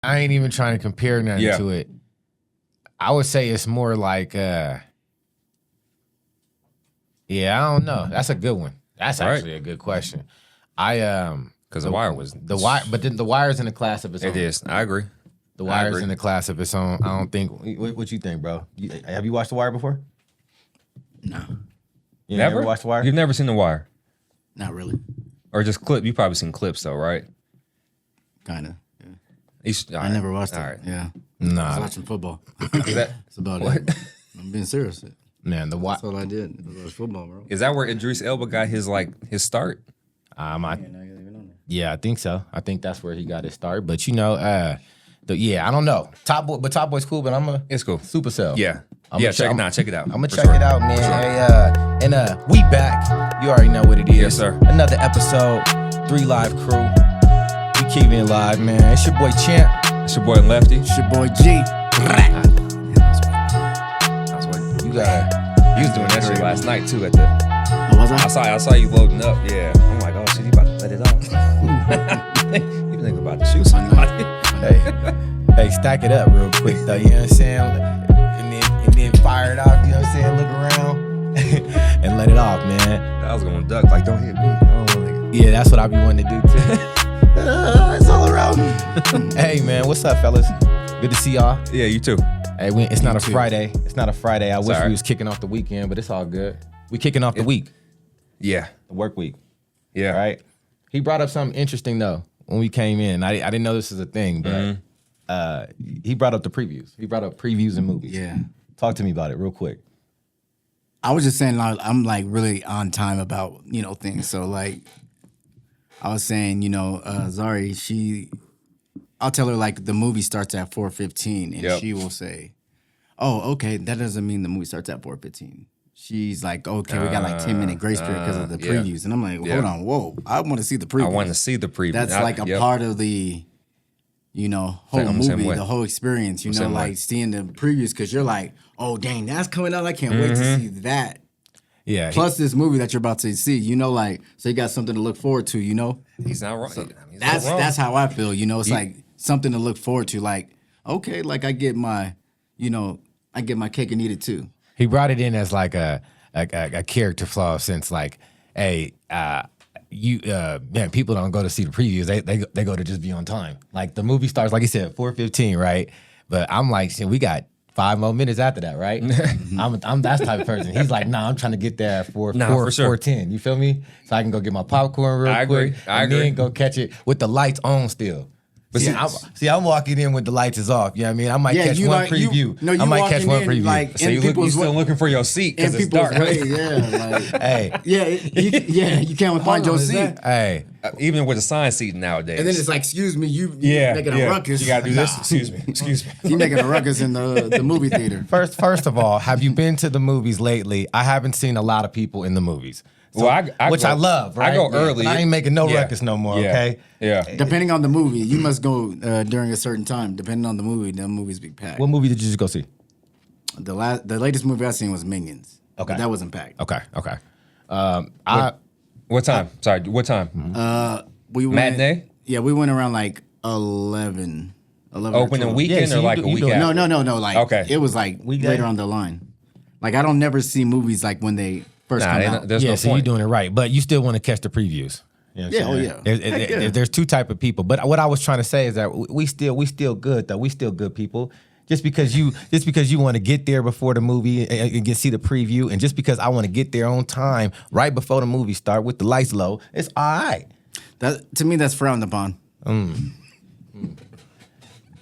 I ain't even trying to compare nothing to it. I would say it's more like, I don't know. That's a good one. That's actually a good question. Because The Wire was the Wire, but then The Wire's in a class of its own. It is. I agree. The Wire's in a class of its own. I don't think. What you think, bro? Have you watched The Wire before? No. You never watched The Wire? You've never seen The Wire? Not really. Or just clip? You probably seen clips though, right? Kind of. Yeah. I never watched it. All right. Yeah. Nah. I was watching football. That's about it. I'm being serious. Man, The Wire. That's all I did. It was football, bro. Is that where Idris Elba got his start? Yeah, I think so. I think that's where he got his start. But I don't know. Top Boy's cool, but it's cool. Supercell. Yeah. Check it out. I'm gonna check it out, man. Hey, and we back. You already know what it is. Yes, sir. Another episode, 3 Live Crew. We keep it live, man. It's your boy Champ. It's your boy Lefty. It's your boy G. You was doing that shit last night too at the. Oh, was I? I saw you loading up. Yeah. I'm like, oh shit, you about to let it off. You think about to shoot somebody. Hey, stack it up real quick though. You know what I'm saying? And then fire it off. You know what I'm saying? Look around and let it off, man. I was gonna duck. Like, don't hit me. Yeah, that's what I be wanting to do too. It's all around me. Hey, man, what's up, fellas? Good to see y'all. Yeah, you too. Hey, it's not a Friday. It's not a Friday. I wish we was kicking off the weekend, but it's all good. We kicking off the week. Yeah. The work week. Yeah. Right? He brought up something interesting, though, when we came in. I didn't know this was a thing, but he brought up the previews. He brought up previews and movies. Yeah. Talk to me about it real quick. I was just saying, I'm like really on time about, things. So like, I was saying, Zari, I'll tell her like the movie starts at 4:15 and she will say, oh, okay, that doesn't mean the movie starts at 4:15. She's like, okay, we got like 10-minute grace period because of the previews. And I'm like, hold on, whoa, I want to see the previews. I want to see the previews. That's like a part of the, whole movie, the whole experience, like seeing the previews because you're like, oh, dang, that's coming out. I can't wait to see that. Yeah. Plus this movie that you're about to see, so you got something to look forward to, He's not wrong. So that's how I feel, It's like something to look forward to. Like, okay, like I get my cake and eat it too. He brought it in as like a character flaw since like, hey, people don't go to see the previews. They go to just be on time. Like the movie starts, like you said, 4:15, right? But I'm like, shit, we got 5 more minutes after that, right? I'm that type of person. He's like, nah, I'm trying to get there at 4:10. You feel me? So I can go get my popcorn real quick. I agree. Then go catch it with the lights on still. But I'm walking in with the lights is off. You know what I mean? I might catch one preview. I might catch one preview. Like, so you're still looking for your seat because it's dark. You can't find your seat. Hey. Even with assigned seat nowadays. And then it's like, excuse me, you making a ruckus. You got to do this. Excuse me. You making a ruckus in the movie theater. First of all, have you been to the movies lately? I haven't seen a lot of people in the movies. So, I love, right? I go early. I ain't making no ruckus no more, okay? Yeah. Depending on the movie, you must go during a certain time. Depending on the movie, the movies be packed. What movie did you just go see? The latest movie I seen was Minions. Okay. That wasn't packed. Okay. What time? Sorry, what time? We went, matinee? Yeah, we went around like 11 Opening weekend or like a week after? No. Like, it was like later on the line. Like, I don't never see movies like when they first come out. There's no point. You're doing it right. But you still want to catch the previews. You know what I'm saying? There's two type of people. But what I was trying to say is that we still good, though. We still good people. Just because you want to get there before the movie and see the preview, and just because I want to get there on time right before the movie start with the lights low, it's all right. To me, that's frowned upon.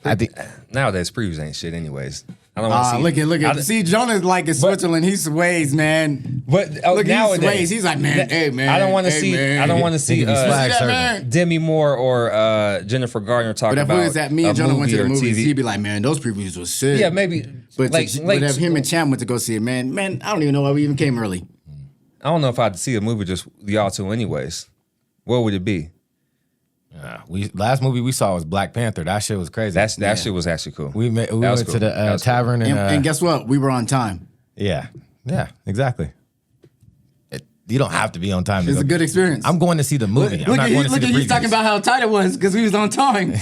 I think nowadays previews ain't shit anyways. I don't want to see. Look at. See, Jonah's like in Switzerland. He sways, man. But look, nowadays, he sways. He's like, man, hey, man. I don't want to see. Man. I don't want to see man. Demi Moore or Jennifer Gardner talking about. But if it was that me and Jonah went to the movies, he'd be like, man, those previews was sick. Yeah, maybe. But if him and Cham went to go see it, man, I don't even know why we even came early. I don't know if I'd see a movie just y'all two anyways. What would it be? Last movie we saw was Black Panther. That shit was crazy. That shit was actually cool. We went to the tavern and guess what? We were on time. Yeah, exactly. You don't have to be on time. It's a good experience. I'm going to see the movie. I'm not going to see the he's talking previews. about how tight it was because we was on time.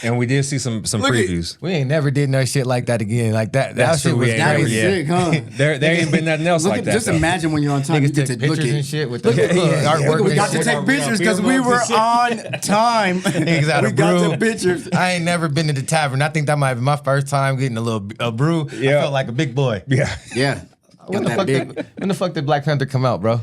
And we did see some previews. We ain't never did no shit like that again. Like that. That's That shit true, was we ain't That never was did. sick, huh? There ain't been nothing else like that. Just though. imagine when you're on time, you Niggas get take to look pictures and at. shit with the Look, artwork. we and got to shit. take pictures because we were on time. Niggas out We of got brew. the pictures. I ain't never been to the tavern. I think that might be my first time getting a brew. Yeah. I felt like a big boy. Yeah. Yeah. When Got that big. when the fuck did Black Panther come out, bro?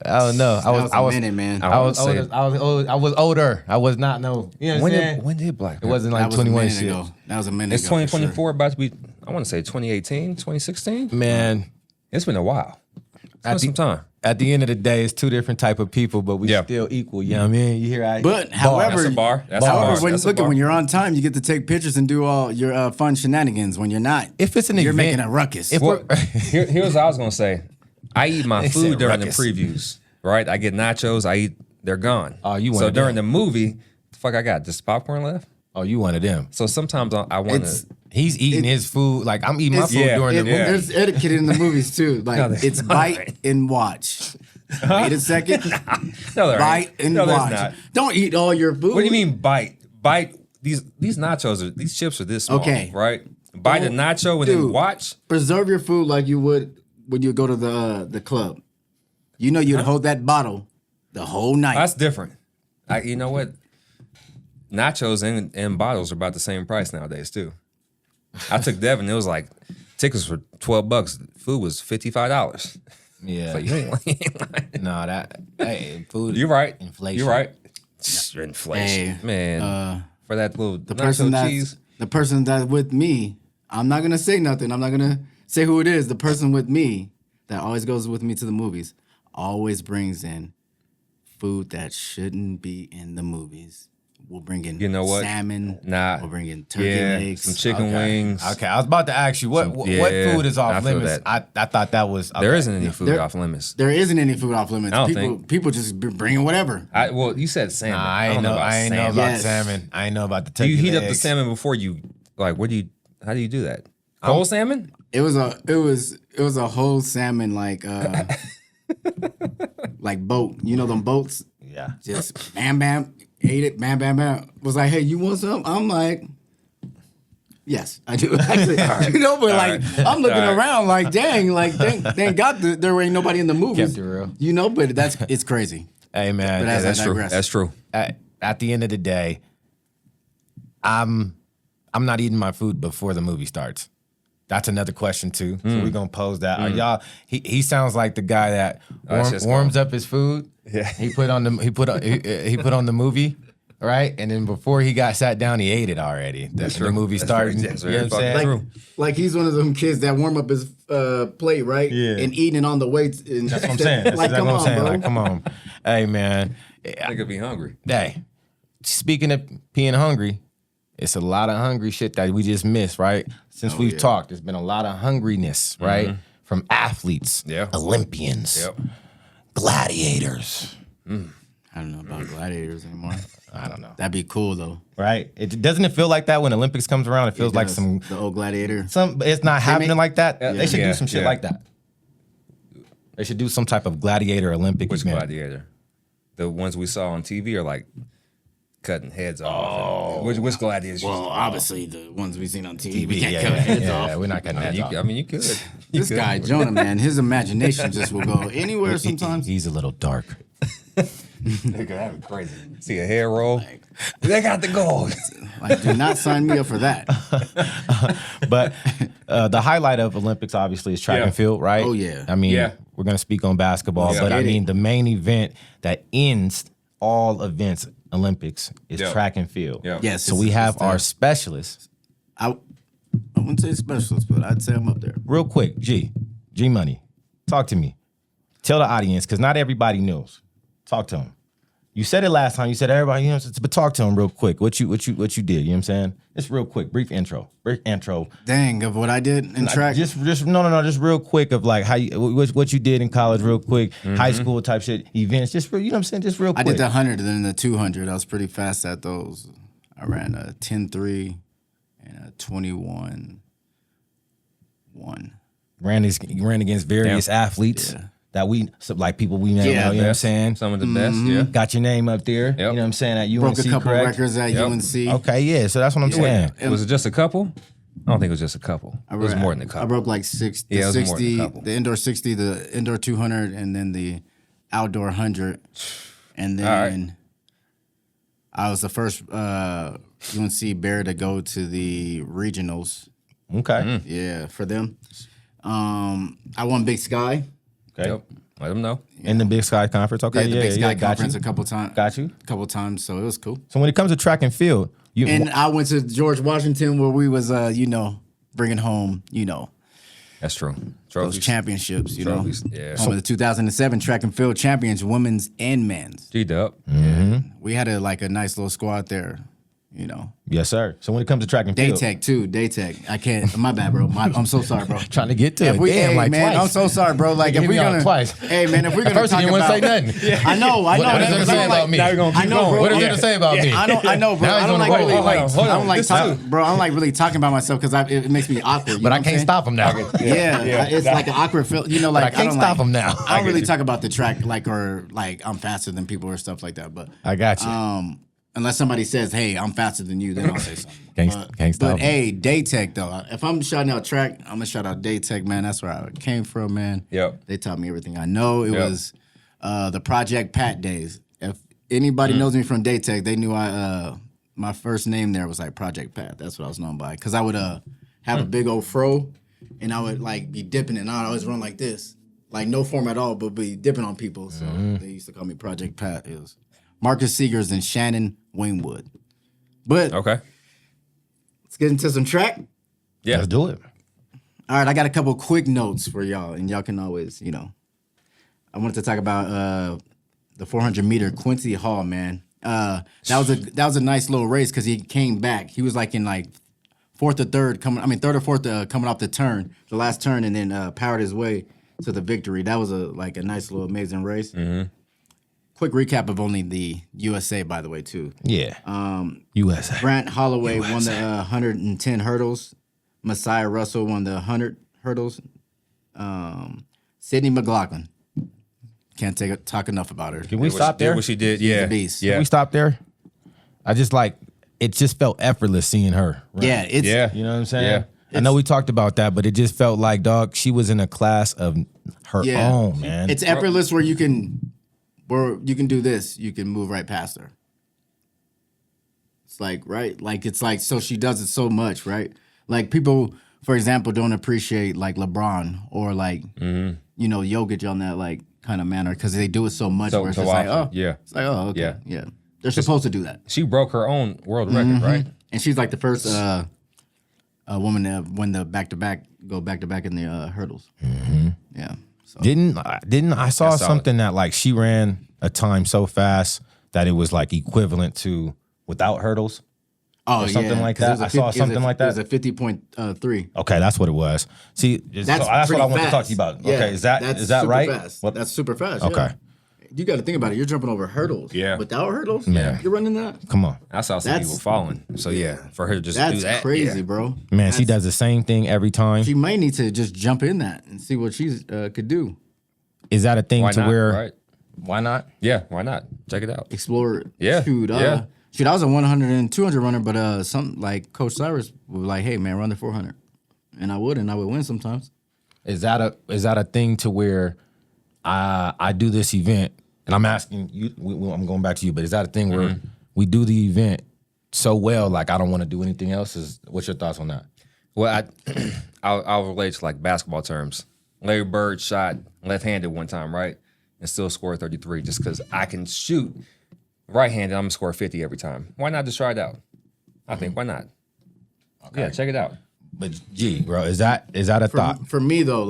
I don't know. That was a minute, man. I was wanna say- older. I was older. I was not no. You know what I'm saying? When did Black It Panther? wasn't That like was a 21 minute shit. ago. That was a minute It's ago. for 2024 about to be, I want to say 2018, 2016. Man, It's been a while. It's been some time. at the end of the day, it's two different type of people, but we Yeah. still equal. You know what I mean? You hear? But however, That's a bar. That's a however, bar. when That's a look at bar. when you're on time, you get to take pictures and do all your fun shenanigans. When you're not, If it's an you're event, making a ruckus. if Well, we're- here's what I was gonna say. I eat my They food said during ruckus. the previews, right? I get nachos. I eat. They're gone. Oh, you one So of during them. the movie, the fuck I got just popcorn left. oh, you one of them. So sometimes I want It's- to. He's eating his food. Like I'm eating my It's- food yeah, during the yeah. movie. There's etiquette in the movies too. Like No, there's it's not. bite and watch. Wait a second. No, there Bite ain't. and No, there's watch. not. Don't eat all your food. What do you mean bite? Bite these nachos are these chips are this small, Okay. right? Bite a Don't- nacho and dude. then watch. Preserve your food like you would when you go to the club. You know you'd hold that bottle the whole night. That's different. You know what? Nachos and bottles are about the same price nowadays too. I took Devin. It was like tickets were $12. Food was $55. Yeah. So you ain't No, that hey, food. You're right. Inflation. You're right. Inflation, Hey, man. For that little the nacho cheese. person that's with me, I'm not gonna say nothing. I'm not gonna say who it is. The person with me that always goes with me to the movies always brings in food that shouldn't be in the movies. We'll bring in salmon. Nah. We'll bring in turkey legs. some chicken Okay. wings. Okay, I was about to ask you what yeah, food is I off feel limits. that. I thought that was okay. There isn't any food There- off limits. There isn't any food off limits. I don't People just be bringing whatever. Well, you said salmon. Nah, I don't ain't know. about I ain't know salmon. about Yes. salmon. I ain't know about the Do turkey you heat up the legs. salmon before you like? How do you do that? Whole salmon? It was a whole salmon like like boat. You know them boats? Yeah. Just bam bam, ate it, bam bam bam. Was like, hey, you want some? I'm like, yes, I do. Actually, you know, but like I'm looking around like, dang, thank God there ain't nobody in the movies. Kept it real. You know, but it's crazy. Hey man, But as That's I true. digress. That's true. at the end of the day, I'm not eating my food before the movie starts. That's another question too. So we're gonna pose that. Are y'all? He sounds like the guy that that's just warms up his food. Yeah. He put on the movie, right? And then before he got sat down, he ate it already. The movie started. That's You know what I'm very saying? fucking Like, true. like he's one of them kids that warm up his plate, right? Yeah. And eating it on the way. And That's what I'm saying. That's like, exactly come what I'm on, saying. bro. Like, come on. Hey man. Nigga be hungry. Hey, speaking of being hungry, it's a lot of hungry shit that we just missed, right? Since we've talked, there's been a lot of hungriness, right? From athletes, Yeah. Olympians, Yep. gladiators, I don't know about gladiators anymore. I don't know, That'd be cool though. right? Doesn't it feel like that when Olympics comes around? It feels like Does. some. the old gladiator. It's not happening like that. They should Yeah, do some shit yeah. like that. They should do some type of gladiator Olympic Which event. gladiator? The ones we saw on TV are like cutting heads off. Which gladiators? Well, obviously the ones we've seen on TV. We TV, can't cut heads off. yeah, we're not cutting heads off. I mean, you could. This guy Jonah, man, his imagination just will go anywhere sometimes. He's a little dark. Nigga, that'd be crazy. See a hair roll. They got the gold. Like, do not sign me up for that. But the highlight of Olympics obviously is track Yeah. and field, right? Oh, yeah. I mean, Yeah. we're gonna speak on basketball, Yeah. but I Get it. mean the main event that ends all events Olympics is Yeah. track and field. Yeah. Yes. So we have our special. specialists. I wouldn't say specialist, but I'd say I'm up there. Real quick, G Money, talk to me. Tell the audience because not everybody knows. Talk to them. You said it last time. You said everybody, you know, but talk to them real quick. What you did. You know what I'm saying? Just real quick, brief intro. Dang, of what I did in track. Just just real quick of like how you what you did in college, real quick, high school type shit, events. Just you know what I'm saying? Just real I quick. did the 100 and then the 200. I was pretty fast at those. I ran a 10-3 and a 21-1. Ran against various athletes. Yeah. that we like people we know. Yeah, you know what I'm saying? Some of the best. Yeah. Got your name up there. You know what I'm saying? At UNC, Broke a couple correct? records at UNC. Okay, yeah. So that's what I'm saying. Was it just a couple? I don't think it was just a couple. It was more than a couple. I broke like 60. Yeah, it was more than a 60, couple. the indoor 60, the indoor 200, and then the outdoor 100. And then I was the first UNC Bear to go to the regionals. Okay. Yeah, for them. I won Big Sky. Okay. Yep. Let them know. In the Big Sky Conference. Okay, The Big Sky got Conference you. a couple times. Got you. A couple times, so it was cool. So when it comes to track and field, you And I went to George Washington where we was, bringing home, That's true. those Trophies. championships, Trophies. Yeah. Home of the 2007 track and field champions, women's and men's. G-Dub. We had a nice little squad there, yes, sir. So when it comes to track and field, Daytech too, Daytech. I can't. My bad, bro. I'm so sorry, bro. trying to get to If it. we, Damn, like man, twice. I'm so sorry, bro. Like You if hit we me on gonna twice. hey man, if we're gonna At first talk you didn't about, want to say nothing. I know. What is man, it going to because say I don't about like- me? Now you're gonna I keep know, going. bro. What is it going to say about me? I know, bro. Now he's I don't gonna like go, really hold like. on, hold I on. don't like This talk, too. bro. I don't like really talking about myself because it makes me awkward. But I can't stop him now. Yeah, it's like an awkward feel. But I can't don't stop like, him now. I don't really talk about the track or I'm faster than people or stuff like that. But I got you. unless somebody says, "Hey, I'm faster than you," then I'll say something. Can't stop But him. hey, Daytech though. If I'm shouting out track, I'm gonna shout out Daytech, man. That's where I came from, man. Yep. They taught me everything I know. It Yep. was the Project Pat days. If anybody knows me from Daytech, they knew my first name there was like Project Pat. That's what I was known by. Cause I would have a big old fro, and I would like be dipping, and I'd always run like this, like no form at all, but be dipping on people. So they used to call me Project Pat. It was Marcus Seegers and Shannon Wainwood. But Okay. let's get into some track. Yeah. Let's do it. All right, I got a couple quick notes for y'all, and y'all can always, I wanted to talk about the 400-meter Quincy Hall, man. That was a nice little race because he came back. He was like in like third or fourth coming off the last turn, and then powered his way to the victory. That was a nice little amazing race. Mm-hmm. Quick recap of only the USA, by the way, too. Yeah. USA. Grant Holloway won the 110 hurdles. Messiah Russell won the 100 hurdles. Sydney McLaughlin. Can't talk enough about her. Can we stop there? Did what she did. She's Yeah. a beast. Can Yeah. we stop there? I just it just felt effortless seeing her. Right? Yeah, it's Yeah. You know what I'm saying? Yeah. I know we talked about that, but it just felt like, dog, she was in a class of her own, man. It's effortless where you can do this. You can move right past her. It's like, right? Like, it's like, so she does it so much, right? Like, people, for example, don't appreciate, like, LeBron or, like, Jokic on that, like, kind of manner because they do it so much where it's just like, often. oh. Yeah. It's like, oh, okay. Yeah. They're supposed to do that. She broke her own world record, right? And she's, like, the first woman to win the back-to-back in the hurdles. Yeah. So. Didn't I saw That's solid. something that like she ran a time so fast that it was like equivalent to without hurdles? Oh, or something like 'cause it that? was a I saw 50 something like that. It was a 50.3. Okay, that's what it was. See, that's what pretty I want to fast. talk to you about. Yeah, Okay, is that super right? Fast. What- That's super fast. Okay. Yeah. You got to think about it. You're jumping over hurdles. Yeah. Without hurdles? Yeah. You're running that? Come on, I saw some That's- people falling. So yeah, for her to just That's do that. crazy, yeah. bro. man. She does the same thing every time. She might need to just jump in that and see what she could do. Is that a thing Why to not? where? Right? Why not? Yeah. Why not? Check it out. Explore. Yeah, Shoot, yeah. shoot, I was a 100 and 200 runner, but some like Coach Cyrus was like, hey, man, run the 400. And I would win sometimes. Is that a thing to where I do this event and I'm asking you? I'm going back to you, but is that a thing where we do the event so well, like I don't want to do anything else? What's your thoughts on that? Well, I'll relate to like basketball terms. Larry Bird shot left-handed one time, right? And still scored 33 just because I can shoot right-handed. I'm going to score 50 every time. Why not just try it out? I think, why not? Okay. Yeah, check it out. But gee, bro, is that a thought? For me, though,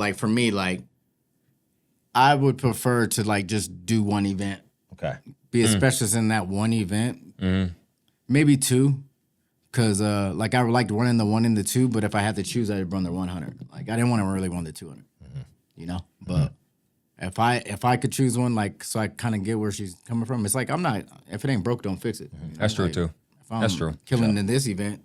I would prefer to like just do one event. Okay. Be a specialist in that one event. Maybe two. Because like I would like running the 1 and the 2, but if I had to choose, I'd run the 100. Like I didn't want to really run the 200, you know. But if I could choose one, like so I kind of get where she's coming from. It's like I'm not. If it ain't broke, don't fix it. You know? That's true, Like, too. If I'm That's true. killing in this event,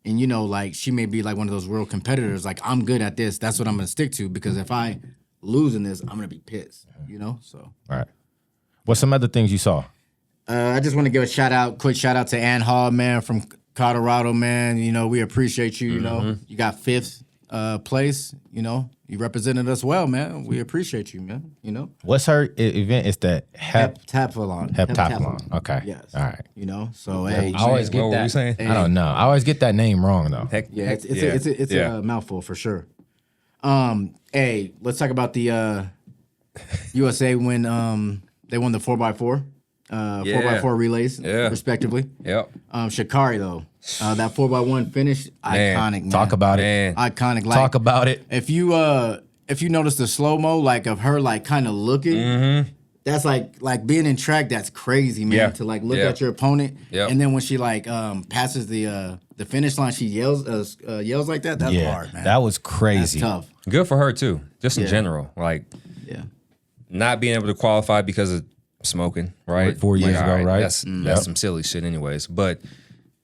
and you know, like she may be like one of those real competitors. Like I'm good at this. That's what I'm gonna stick to because if I losing this, I'm gonna be pissed. You know, so. All right. What's some other things you saw? I just want to give a quick shout out to Ann Hall, man, from Colorado, man. You know, we appreciate you. You know, you got 5th place. You know, you represented us well, man. We appreciate you, man. You know, What's her event? It's the heptathlon. heptathlon. Okay. Yes. All right. You know, so hey, I always get What were that. we saying? I don't know. I always get that name wrong though. Heck, yeah, it's a mouthful for sure. Hey, let's talk about the USA when they won the 4x4. 4x4 relays, respectively. Yep. ShaCarri though, that 4x1 finish, iconic. Man. Talk about Man. it. Iconic. Like, Talk about it. If you notice the slow mo, like of her, like kind of looking, that's like being in track. That's crazy, man. Yeah. To like look Yeah. at your opponent, Yep. and then when she like passes the finish line, she yells like that. That's hard, man. That was That's crazy. tough. Good for her too. Just in Yeah. general, like Yeah. not being able to qualify because of smoking, right? 4 years Like, ago, all right? That's Yep. some silly shit, anyways. But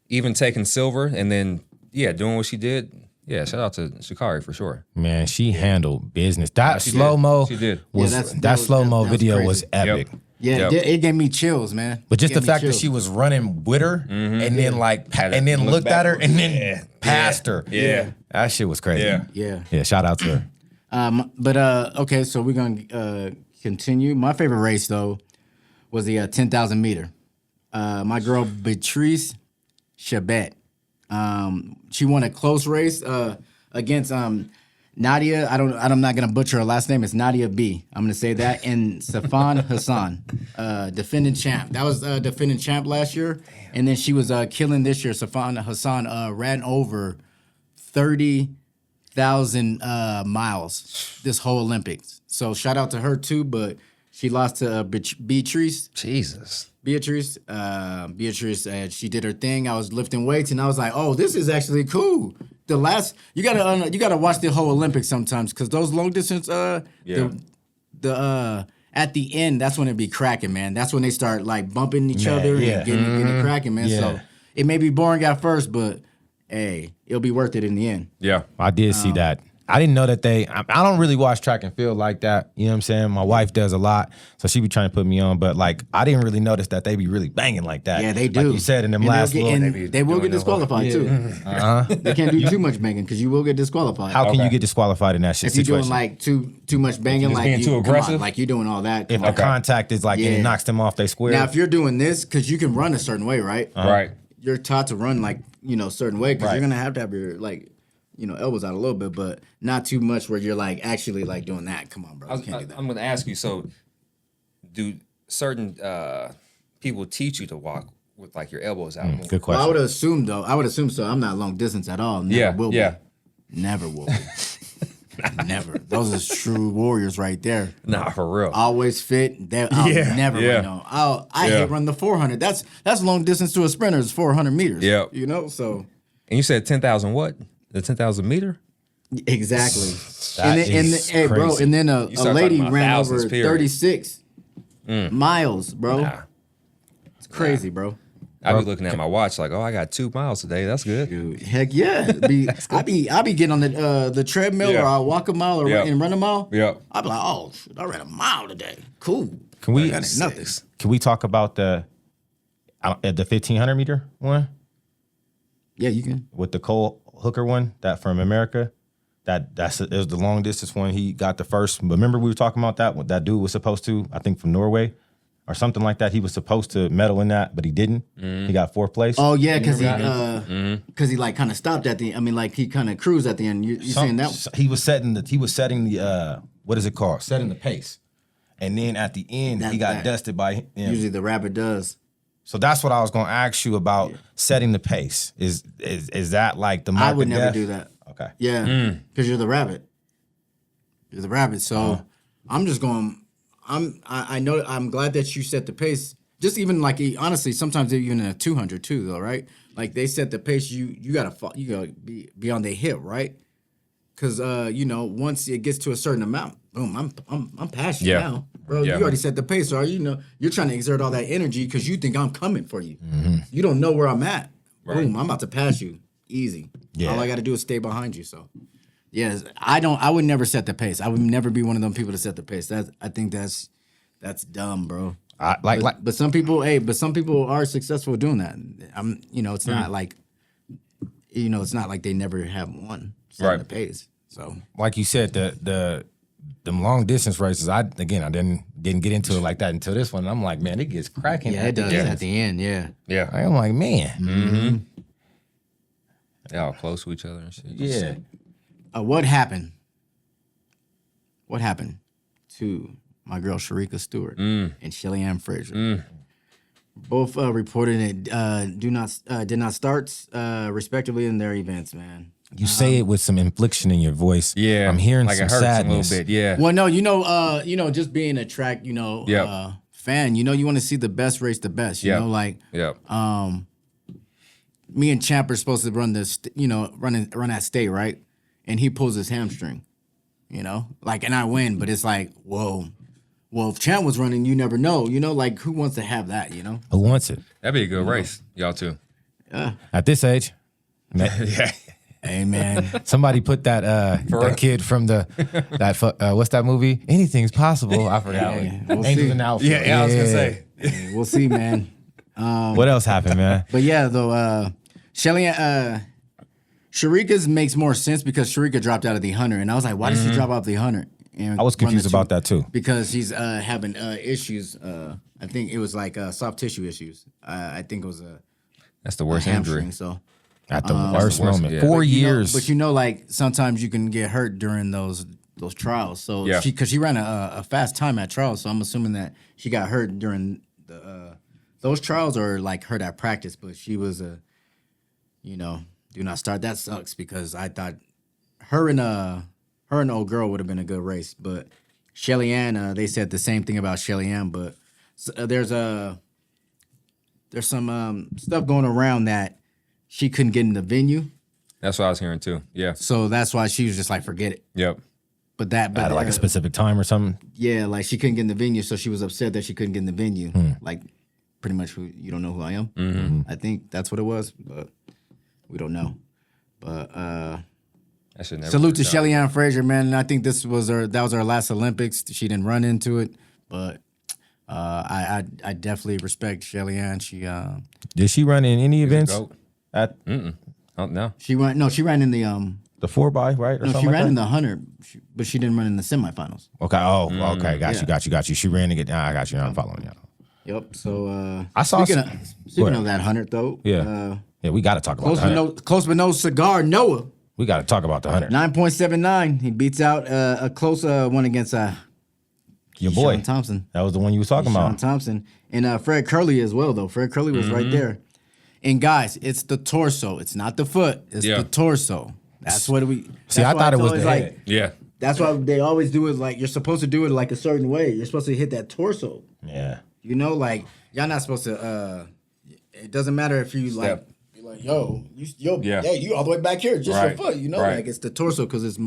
even taking silver and then doing what she did. Yeah, shout out to ShaCarri for sure. Man, she handled business. That she slow mo did. She did. was Yeah, that that was- slow mo that was video crazy. was epic. Yep. Yeah, Yep. it gave me chills, man. But just It the gave me fact that chills. she was running with her and then Had to and then look looked at her backwards. and then passed her. Yeah. That shit was crazy. Yeah. Yeah. Shout out to her. But okay, so we're gonna continue. My favorite race though was the 10,000 meter. My girl Beatrice Chabet. She won a close race against Nadia. I'm not gonna butcher her last name. It's Nadia B. I'm gonna say that. And Safan Hassan, defending champ. That was defending champ last year, and then she was killing this year. Safan Hassan ran over 30,000 miles this whole Olympics. So shout out to her too. But she lost to Beatrice. Jesus. Beatrice, she did her thing. I was lifting weights, and I was like, "Oh, this is actually cool." You gotta watch the whole Olympics sometimes because those long distance, at the end, that's when it be cracking, man. That's when they start like bumping each other and getting it cracking, man. Yeah. So it may be boring at first, but hey, it'll be worth it in the end. Yeah. I did see that. I didn't know that I don't really watch track and field like that. You know what I'm saying? My wife does a lot, so she be trying to put me on. But like, I didn't really notice that they be really banging like that. Yeah, they do. Like you said in them And last they'll get- little. and they will get disqualified too. They can't do too much banging because you will get disqualified. How can you get disqualified in that shit if you're situation? doing like too much banging, like being you, too come on, aggressive? like you're doing all that. if come the on. contact is like and Yeah. it knocks them off they square. Now, if you're doing this, because you can run a certain way, right? Right. You're taught to run like a certain way because Right. you're gonna have your elbows out a little bit, but not too much where you're like actually like doing that. Come on, bro, you can't do that. I'm going to ask you. So, do certain people teach you to walk with like your elbows out? more? Good Well, question. I would assume so. I'm not long distance at all. Never Yeah, will yeah. be. Never will be. Never. Those are true warriors right there. Nah, for real. Always fit. I'll never yeah. run no. I Yeah. hate run the 400. That's long distance to a sprinter is 400 meters. Yeah. So And you said 10,000 what? The 10,000 meter? exactly. That and is hey, bro, crazy. and then a start lady talking about ran thousands, over period. 36 miles, bro. Nah. It's crazy, bro. I be looking at my watch like, oh, I got 2 miles today. That's good. Dude, heck yeah. I be getting on the treadmill Yeah. or I'll walk a mile or Yeah. and run a mile. Yeah. I'll be like, oh, shit, I ran a mile today. Cool. Can we That ain't nothing. Can we talk about the 1500 meter one Yeah, you can. with the Cole Hooker one that from America? It was the long distance one. He got the first. Remember we were talking about that? What that dude was supposed to, I think from Norway or something like that. He was supposed to medal in that, but he didn't. He got 4th place. Oh yeah, because he like kind of stopped at the. I mean, like he kind of cruised at the end. You saying that? He was setting the what is it called? Setting the pace. And then at the end, he got that. dusted by him. Usually the rabbit does. So that's what I was going to ask you about setting the pace. Is that like the mark I would of never death? do that. Okay. Yeah, because you're the rabbit. You're the rabbit. So I'm just going. I know. I'm glad that you set the pace. Just even like honestly, sometimes even in a 200 too, though, right? Like they set the pace. You gotta be on their hip, right? Because once it gets to a certain amount, boom, I'm past you now, bro. Yeah. You already set the pace, so you're trying to exert all that energy because you think I'm coming for you. You don't know where I'm at. Right. Boom, I'm about to pass you, easy. Yeah. All I got to do is stay behind you. So Yes, I would never set the pace. I would never be one of them people to set the pace. I think that's dumb, bro. But some people, some people are successful doing that. It's not like, it's not like they never have won setting the pace. So, like you said, the long distance races, I didn't get into it like that until this one. And I'm like, man, it gets cracking. Yeah, it does at the end. Yeah, Yeah. I'm like, man, They all close to each other and shit. yeah. What happened? What happened to my girl Sharika Stewart and Shelly Ann Fraser? Both reported it did not start respectively in their events, man. You say it with some inflection in your voice. Yeah. I'm hearing like some it hurts sadness. a little bit. Yeah. Well, no, just being a track, fan, you want to see the best race the best, you know, like Yep. me and Champ are supposed to run this, run that state, right? And he pulls his hamstring, like, and I win, but it's like, whoa. Well, if Champ was running, you never know, like who wants to have that, Who wants it? That'd be a good race, y'all too. At this age? Yeah. Hey, man. Somebody put that kid from what's that movie? Anything's possible. I forgot. Yeah, we'll Angels see. in the Outfield. Yeah, I was gonna say. We'll see, man. What else happened, man? But yeah, though, Sharika's makes more sense because Sharika dropped out of the 100, and I was like, why did she drop out of the 100? And I was confused run the about that too. because she's having issues. I think it was like soft tissue issues. I think it was That's the a worst hamstring. injury. So, At the worst worst, moment. yeah. 4 but years. like sometimes you can get hurt during those trials. So Yeah. because she ran a fast time at trials, so I'm assuming that she got hurt during those trials or like hurt at practice. But she was do not start. That sucks because I thought her and old girl would have been a good race. But Shelly Ann, they said the same thing about Shelly Ann. But there's some stuff going around that she couldn't get in the venue. That's what I was hearing too. Yeah. So that's why she was just like, forget it. Yep. But At like a specific time or something. yeah, like she couldn't get in the venue, so she was upset that she couldn't get in the venue. Like, pretty much, you don't know who I am. Mm-hmm. I think that's what it was, but we don't know. But That should never salute to work out. Shelly Ann Fraser, man. And I think that was her last Olympics. She didn't run into it, but I definitely respect Shelly Ann. She Did she run in any She's a events? goat. At Oh, no. she ran in the the 4x, right? Or no, something she like ran that? in the 100, but she didn't run in the semifinals. Okay. Oh, okay. yeah. Got you. She ran to get. I got you. I'm following you. Yep. So I saw speaking some- of that 100 though. Yeah. Yeah, we got to talk about the 100. Close but no cigar. Noah. We got to talk about the 100. 9.79. He beats out a close one against Your boy. Sean Thompson. That was the one you was talking Sean about. Thompson. And Fred Curley as well, though. Fred Curley was right there. And guys, it's the torso. It's not the foot. It's the torso. That's what we. See, I thought it was the head. Yeah. That's why they always do it like you're supposed to do it like a certain way. You're supposed to hit that torso. Yeah. Like y'all not supposed to. It doesn't matter if you like. Step. You're like, yo, Yeah. you all the way back here, just Right. your foot. Right. Like it's the torso because it's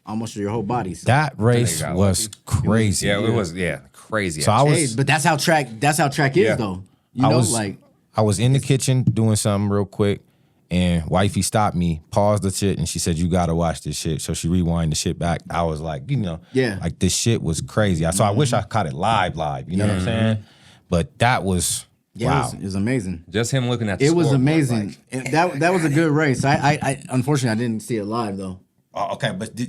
almost your whole body. So. That race got was crazy. Yeah, it was, crazy. So I Hey, was but that's how track is Yeah. though. I was in the kitchen doing something real quick, and wifey stopped me, paused the shit, and she said, "You gotta watch this shit." So she rewind the shit back. I was like, Yeah. like this shit was crazy. So I wish I caught it live. You know what I'm saying? But that was wow. it was amazing. Just him looking at the It was scoreboard, amazing. like, That was a good race. I unfortunately I didn't see it live though. Oh, okay, but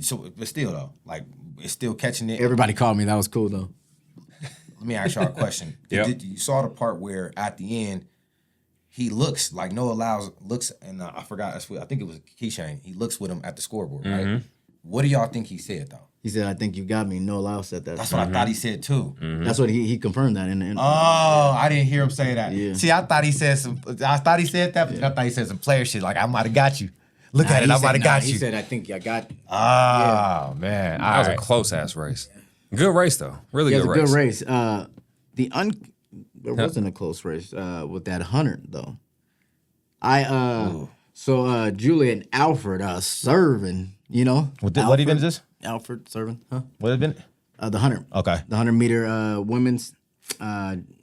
still though, like it's still catching it. Everybody called me. That was cool though. Let me ask y'all a question. Yep. You saw the part where at the end he looks like Noah Lyles looks, and I forgot. I think it was Keychain. He looks with him at the scoreboard, right? What do y'all think he said though? He said, "I think you got me." Noah Lyles said that. That's what I thought he said too. That's what he confirmed that. In Oh, I didn't hear him say that. Yeah. See, I thought he said that, but I thought he said some player shit. Like I might have got you. Look at it, I might have got you. He said, "I think I got." Oh man, that was a close ass race. Good race though. Really Yeah, it good was a race. good race. There wasn't a close race with that 100 though. So Julian Alfred serving, What event is this? Alfred serving, huh? What event? The 100. Okay. The 100 meter women's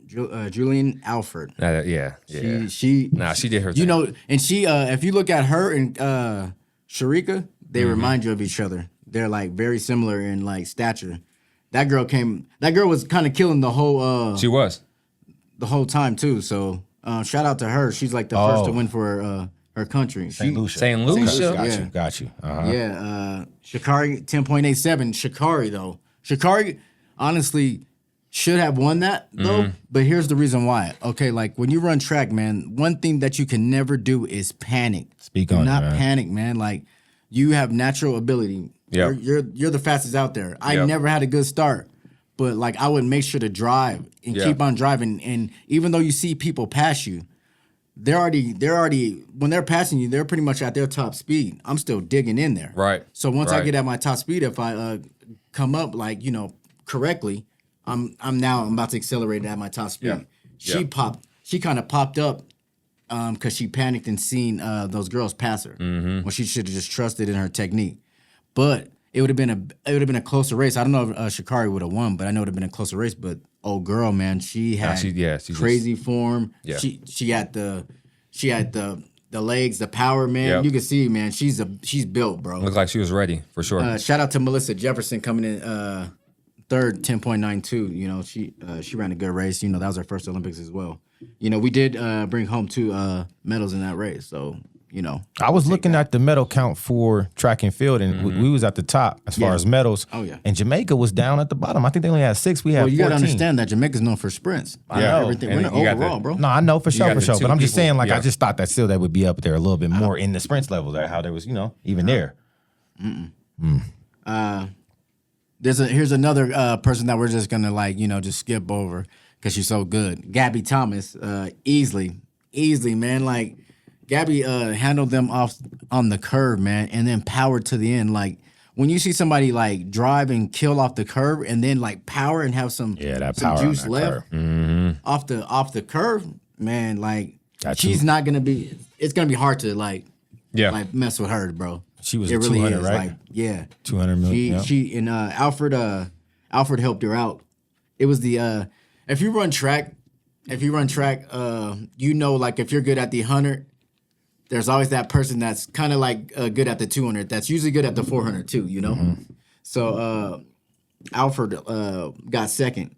Julian Alfred. Yeah. She Nah, she did her thing. and she if you look at her and Sharika, they remind you of each other. They're like very similar in like stature. That girl was kind of killing the whole She was. the whole time too. So shout out to her. She's like the first to win for her country. St. Lucia. St. Lucia. Got you. Uh-huh. Yeah, ShaCarri 10.87. ShaCarri though. ShaCarri honestly should have won that though. But here's the reason why. Okay, like when you run track, man, one thing that you can never do is panic. Speak on it, Not man. panic, man. Like you have natural ability. Yep. You're the fastest out there. I Yep. never had a good start, but like I would make sure to drive and Yeah. keep on driving. And even though you see people pass you, they're already when they're passing you, they're pretty much at their top speed. I'm still digging in there. Right. So once I Right. get at my top speed, if I come up like correctly, I'm about to accelerate at my top speed. Yeah. She kind of popped up because she panicked and seen those girls pass her when she should have just trusted in her technique. But it would have been a closer race. I don't know if ShaCarri would have won, but I know it would have been a closer race. But old girl, man, she had she crazy form. Yeah. She had the legs, the power, man. Yep. You can see, man, she's built, bro. Looked like she was ready for sure. Shout out to Melissa Jefferson coming in third, 10.92. She ran a good race. That was her first Olympics as well. We did bring home 2 medals in that race. So, I was looking at the medal count for track and field, and we was at the top as far as medals. Oh, yeah. And Jamaica was down at the bottom. I think they only had 6. We had 14. you got to understand that Jamaica's known for sprints. I know. Everything. And We're you got overall, the- bro. No, I know for sure. got the But two I'm just people- saying, like, yeah. I just thought that still that would be up there a little bit more in the sprints level, that how there was, even there. Here's another person that we're just gonna just skip over because she's so good. Gabby Thomas, easily, man. Like Gabby handled them off on the curve, man, and then powered to the end. Like when you see somebody like drive and kill off the curve and then like power and have some That some power on juice that left curve. off the curve, man. Like Got she's you. not gonna be. It's gonna be hard to like mess with her, bro. She was It a really 200, is, right? like, yeah. 200 million. yeah. She and Alfred helped her out. It was the if you run track, like if you're good at the 100, there's always that person that's kind of like good at the 200. That's usually good at the 400 too, So Alfred got second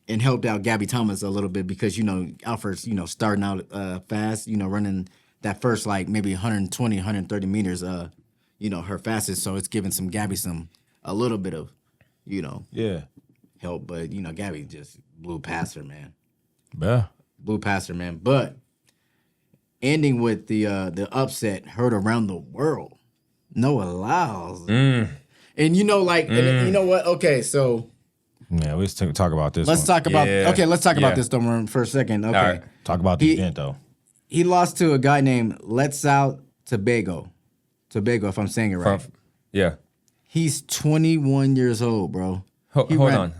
and helped out Gabby Thomas a little bit because Alfred's starting out fast, running that first like maybe 120, 130 meters. Her fastest, so it's giving some Gabby a little bit of, Yeah. help. But Gabby just blew past her, man. Yeah. Blew past her, man. But ending with the upset heard around the world. Noah Lyles, and and you know what? Okay, so Yeah, let's talk about this let's one. talk about let's talk Yeah. about this though for a second. Okay, right. Talk about the event, though. he lost to a guy named Letsao Tobago, if I'm saying it right. Yeah. He's 21 years old, bro. Hold on.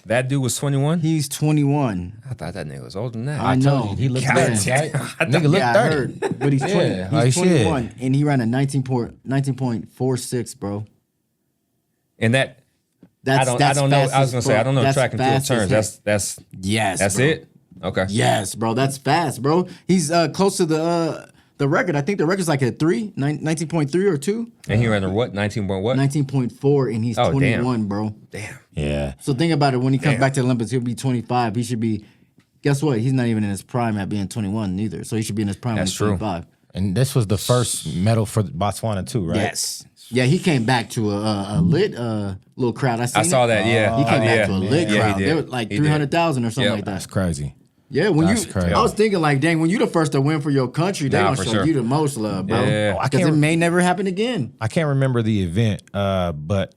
That dude was 21? He's 21. I thought that nigga was older than that. I know. He looked God 30, damn. right? Nigga looked I 30. heard, but he's 20. Yeah, like He's shit. 21, and he ran a 19.46, bro. And that That's I don't know. I was gonna say I don't know That's track and field fast as terms. heck. That's Yes, bro. it. Okay. Yes, bro. That's fast, bro. He's close to the record. I think the record's like a 19.3 or 2. And he ran a what? 19 point what? 19.4, and he's Oh, 21, damn. bro. Damn. Yeah. So think about it. When he comes Damn. back to the Olympics, he'll be 25. He should be. Guess what? He's not even in his prime at being 21 neither. So he should be in his prime That's at true. 25. And this was the first medal for Botswana, too, right? Yes. Yeah, he came back to a lit little crowd. I saw that. Yeah. He came back yeah. to a lit Yeah, crowd. he There did. were like He did. 300,000 or something Yep. like that. That's crazy. Yeah, That's crazy. I was thinking like, dang, when you the first to win for your country, they Nah, gonna for show sure. you the most love, bro. Yeah. I Because can't it may never happen again. I can't remember the event, but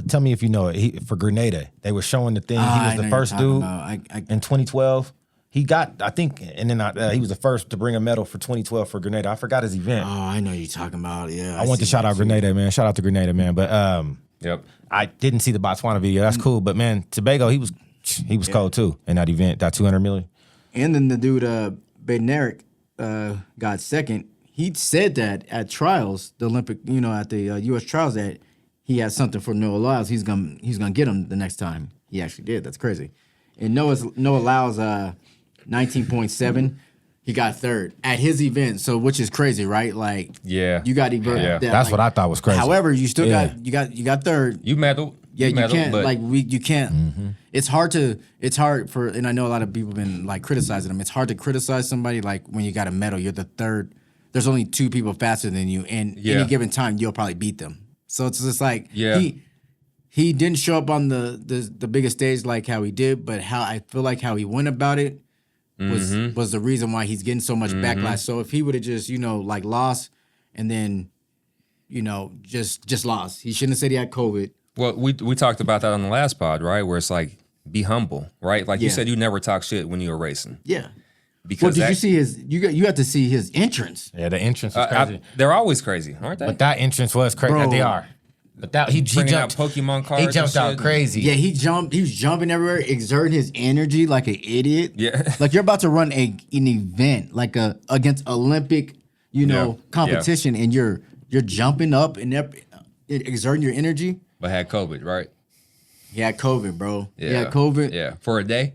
tell me if you know it. For Grenada, they were showing the thing. He I was know the you're first talking dude about. in 2012. He got, I think, and then he was the first to bring a medal for 2012 for Grenada. I forgot his event. Oh, I know you're talking about. Yeah, I want to shout out Grenada, man. Shout out to Grenada, man. But Yep. I didn't see the Botswana video. That's cool. But man, Tobago, he was cold too in that event. That 200 million. And then the dude, Bednarik, got second. He said that at trials, the Olympic, at the U.S. trials, that he had something for Noah Lyles. He's gonna get him the next time. He actually did. That's crazy. And Noah Lyles, 19.7. he got third at his event. So which is crazy, right? Like Yeah. you got Yeah. That's what I thought was crazy. However, you still got you got third. You medaled. Yeah, you can't but you can't. It's hard for, and I know a lot of people have been like criticizing him. It's hard to criticize somebody like when you got a medal. You're the third. There's only 2 people faster than you, and any given time you'll probably beat them. So it's just like he didn't show up on the biggest stage like how he did, but how I feel like how he went about it was the reason why he's getting so much backlash. So if he would have just like lost and then just lost, he shouldn't have said he had COVID. Well, we talked about that on the last pod, right? Where it's like, be humble, right? Like you said, you never talk shit when you were racing. Yeah. Because you see his? You got to see his entrance. Yeah, the entrance was crazy. They're always crazy, aren't they? But that entrance was crazy. Bro. They are. But that he Bringing jumped. out Pokemon cards. He jumped and out shit. crazy. Yeah, he was jumping everywhere, exerting his energy like an idiot. Yeah. Like you're about to run an event like against Olympic, competition, and you're jumping up and exerting your energy. But had COVID, right? He had COVID, bro. Yeah. He had COVID. Yeah, for a day.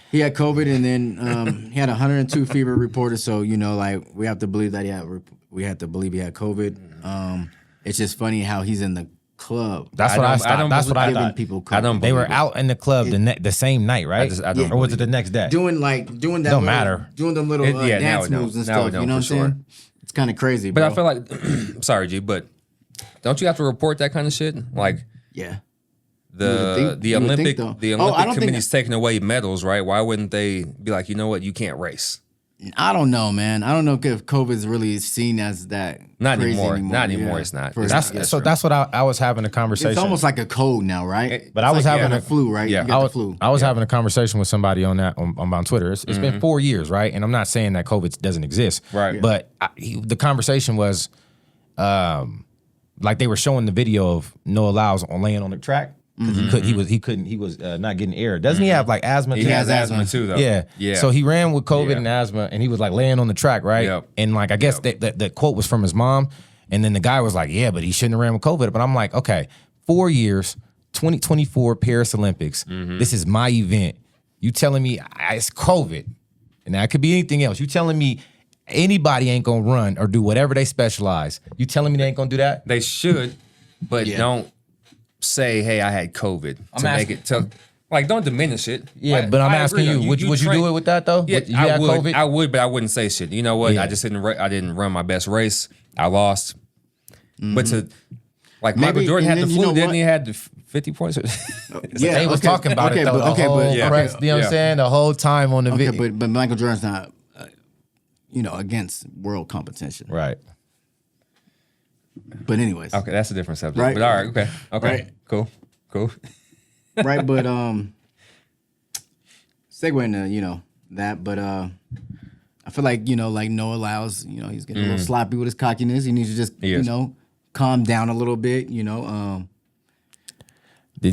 He had COVID, and then he had 102 fever reported. So like we have to believe that he had COVID. It's just funny how he's in the club. That's what I thought. That's what I giving thought. people I don't COVID. They were believe it. out in the club the same night, right? I don't or was it the next day? doing that. Don't little, matter. Doing them little Now dance we know. moves and Now we stuff. know You know what I'm for sure. saying? It's kind of crazy, But bro. I feel like, sorry, G, but don't you have to report that kind of shit? Like yeah. the You would think, Olympic though. the I Olympic don't committee's taking away medals, right? Why wouldn't they be like, you know what, you can't race? I don't know, man. I don't know if COVID is really seen as that. Not crazy anymore. Not anymore. Yeah. It's not. For- It's That's not. so. That's what I was having a conversation. It's almost like a cold now, right? But I was like having you a got the flu, right? Yeah. You got the flu. I was having a conversation with somebody on that on Twitter. It's been 4 years, right? And I'm not saying that COVID doesn't exist, Right. Yeah. But the conversation was, like they were showing the video of Noah Lyles laying on the track because he was not getting air. Doesn't he have like asthma? He too? has asthma too, though. Yeah. Yeah. So he ran with COVID Yeah. and asthma, and he was like laying on the track, right? Yep. And like I guess the quote was from his mom, and then the guy was like, "Yeah, but he shouldn't have ran with COVID." But I'm like, okay, 4 years, 2024 Paris Olympics. This is my event. You telling me it's COVID, and that could be anything else. You telling me anybody ain't gonna run or do whatever they specialize. You telling me they ain't gonna do that? They should, but Yeah. don't say, "Hey, I had COVID" to make asking- it to like. Don't diminish it. Yeah, Like, but I'm I asking agree, you, would you train- do it with that though? Yeah, You I had would. COVID? I would, but I wouldn't say shit. You know what? Yeah. I just didn't. I didn't run my best race. I lost. But to like Michael Maybe- Jordan had and the then you flu, know didn't what? he? Had the 50 points. Yeah, They was talking about it though, the whole press, you know what I'm saying? The whole time on the Okay, video. but Michael Jordan's not, against world competition. Right. But anyways, Okay, that's a different subject. Right. But all right, okay, Right. cool. right? But segue into that, but I feel like like Noah Lyles, he's getting a little sloppy with his cockiness. He needs to just He is. calm down a little bit. Did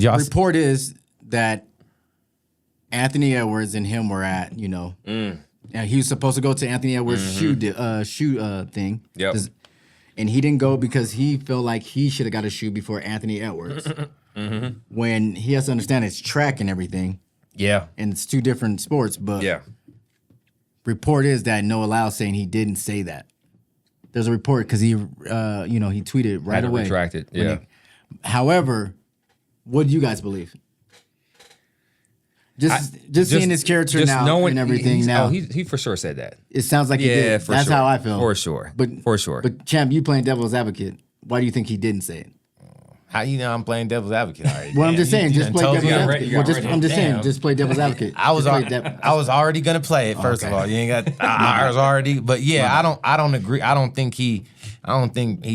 y'all Report is that Anthony Edwards and him were at and he was supposed to go to Anthony Edwards' shoe thing. Yep. And he didn't go because he felt like he should have got a shoe before Anthony Edwards. When he has to understand it's track and everything, Yeah. and it's two different sports. But Yeah, report is that Noah Lyles saying he didn't say that. There's a report because he tweeted right had to away. retract it. when Yeah, However, what do you guys believe? Just seeing his character just now knowing and everything he's- now, Oh, he for sure said that. it sounds like he Yeah, did. for That's sure. how I feel. For sure. But For sure. But Champ, you playing devil's advocate. Why do you think he didn't say it? How you know I'm playing devil's advocate? All right, Well, I'm damn, just saying, you just done play told devil's me. advocate. Well, I'm just saying, Damn. just play devil's advocate. I was Just play I was already gonna play it. First of all, you ain't got. I was already, but yeah, I don't agree. I don't think he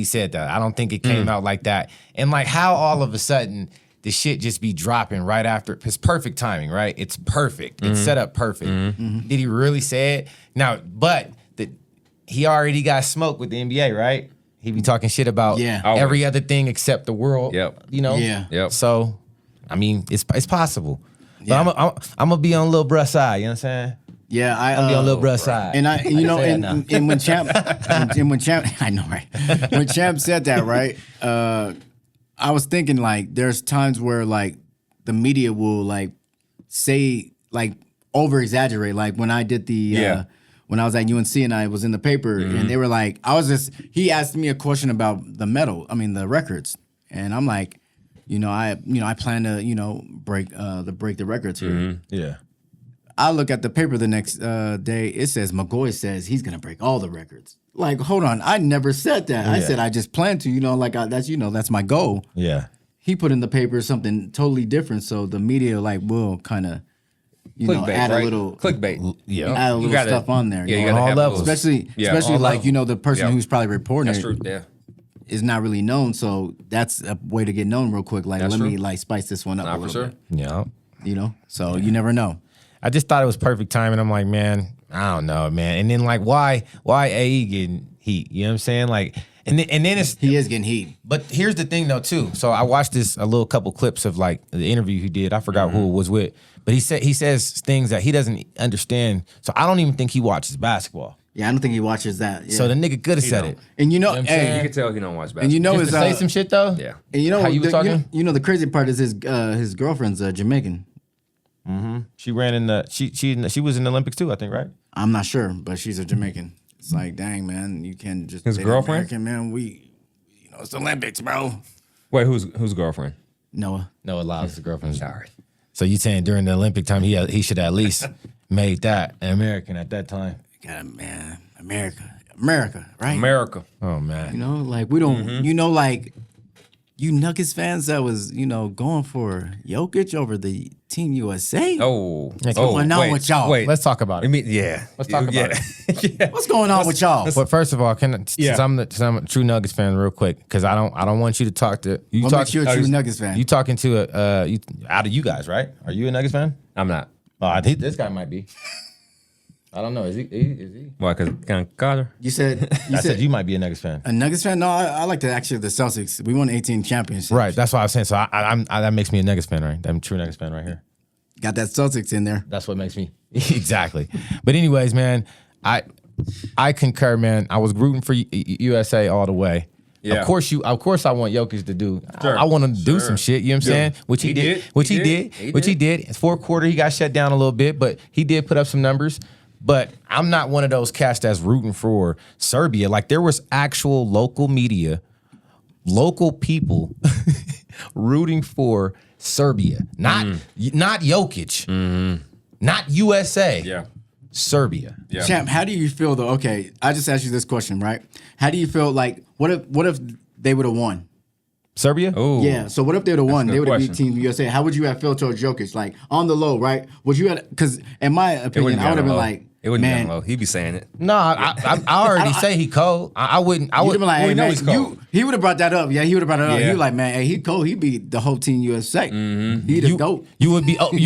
said that. I don't think it came out like that. And like how all of a sudden the shit just be dropping right after. It's perfect timing, right? It's perfect. It's set up perfect. Did he really say it? Now, but he already got smoked with the NBA, right? He be talking shit about Yeah. every other thing except the world. Yep. You know. Yeah. Yep. So, I mean, it's possible. But Yeah. I'm gonna be on Lil Bruh side. You know what I'm saying? Yeah, I'm be on Lil Bruh side. And and when Champ, I know, right? When Champ said that, right? I was thinking like, there's times where like the media will like say like over exaggerate. Like when I did the when I was at UNC and I was in the paper, and they were like, he asked me a question about the records, and I'm like, I plan to, break the records here. Yeah. I look at the paper the next day. It says McGoy says he's gonna break all the records. Like, hold on, I never said that. I said I just plan to. That's my goal. Yeah. He put in the paper something totally different, so the media will kind of, Clickbait, add right? a little clickbait. add a little stuff on there. Yeah, you know? gotta have all levels. those. Especially all like levels. the person who's probably reporting That's it true. Yeah. is not really known, so that's a way to get known real quick. Like, That's let me true. spice this one up Nah, a for little sure. bit. Yeah. So you never know. I just thought it was perfect timing. I'm like, man, I don't know, man. And then like, why AE getting heat? You know what I'm saying? Like, and then it's He is getting heat. But here's the thing though too. So I watched a little couple clips of like the interview he did. I forgot who it was with, but he says things that he doesn't understand. So I don't even think he watches basketball. Yeah, I don't think he watches that. Yeah. So the nigga could have said don't. it. and You know what I'm You saying? can tell he don't watch basketball. and you know Just his to say some shit though. Yeah. and you know How you was talking? the crazy part is his girlfriend's Jamaican. She ran in the she was in the Olympics too, I think, right? I'm not sure, but she's a Jamaican. It's like, dang man, you can't just His say girlfriend? American, man. It's the Olympics, bro. Wait, who's girlfriend? Noah. Noah Lyles, his girlfriend. Sorry. So you saying during the Olympic time he should at least made that an American at that time? Man, America, right? America. Oh man. Like we don't, like you Nuggets fans that was, going for Jokic over the Team USA. Oh. What's going on with y'all? Wait. Let's talk about it. Let's talk about it. Yeah. What's going on with y'all? But first of all, since Yeah. I'm a true Nuggets fan, real quick, because I don't want you to talk to you. What makes you a true Nuggets fan? You talking to out of you guys, right? Are you a Nuggets fan? I'm not. Oh, I think this guy might be. I don't know. Is he? Why? Because Carter. You said I said you might be a Nuggets fan. a Nuggets fan? No, I like the Celtics. We won 18 championships. Right. That's what I was saying. So that makes me a Nuggets fan, right? I'm a true Nuggets fan right here. Got that Celtics in there. That's what makes me exactly. But anyways, man, I concur, man. I was rooting for USA all the way. Yeah. Of course I want Jokic to do. Sure. I want him to do Sure. some shit. You know what I'm saying? Which he did. Which he did. Which he did. It's fourth quarter. He got shut down a little bit, but he did put up some numbers. But I'm not one of those cats that's rooting for Serbia. Like there was actual local media, local people rooting for Serbia, not Jokic, not USA. Yeah. Serbia. Yeah. Champ, how do you feel though? Okay, I just asked you this question, right? How do you feel like what if they would have won? Serbia? Oh. Yeah. So what if they would have won? good They would have beat question. Team USA. How would you have felt towards Jokic? Like on the low, right? Would you have? Because in my opinion, I would have been like, it wouldn't man, be low. He'd be saying it. No, I already say he cold. I wouldn't. I You'd would. have been like, Well, hey, we know man, he's cold. he would have brought that up. Yeah, he would have brought it up. Yeah. He was like, man, hey, he cold. He beat the whole Team USA. He the GOAT. You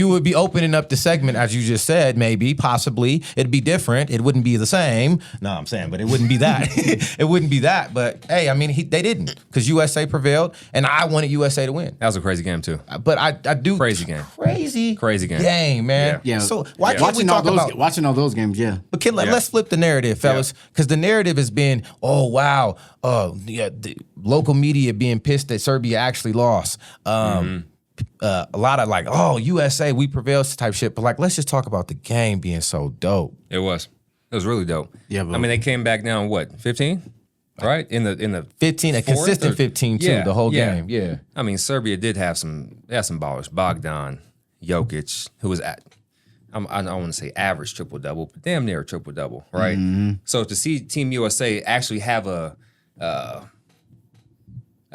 would be opening up the segment as you just said. Maybe, possibly, it'd be different. It wouldn't be the same. No, I'm saying, but it wouldn't be that. It wouldn't be that. But hey, I mean, they didn't because USA prevailed, and I wanted USA to win. That was a crazy game too. But I do Crazy game. crazy game, man. Yeah. So why Yeah. can't we talk about? watching all those games? Yeah. But let's flip the narrative, fellas, because the narrative has been, oh wow, the local media being pissed that Serbia actually lost. A lot of like, oh USA, we prevailed type shit. But like, let's just talk about the game being so dope. It was really dope. Yeah, but- I mean, they came back down what 15, right? In the 15, a fourth consistent or- 15 too, Yeah, the whole yeah. game. Yeah. I mean, Serbia did have some ballers. Bogdan, Jokic, who was at, I don't want to say average triple double, but damn near a triple double, right? So to see Team USA actually have a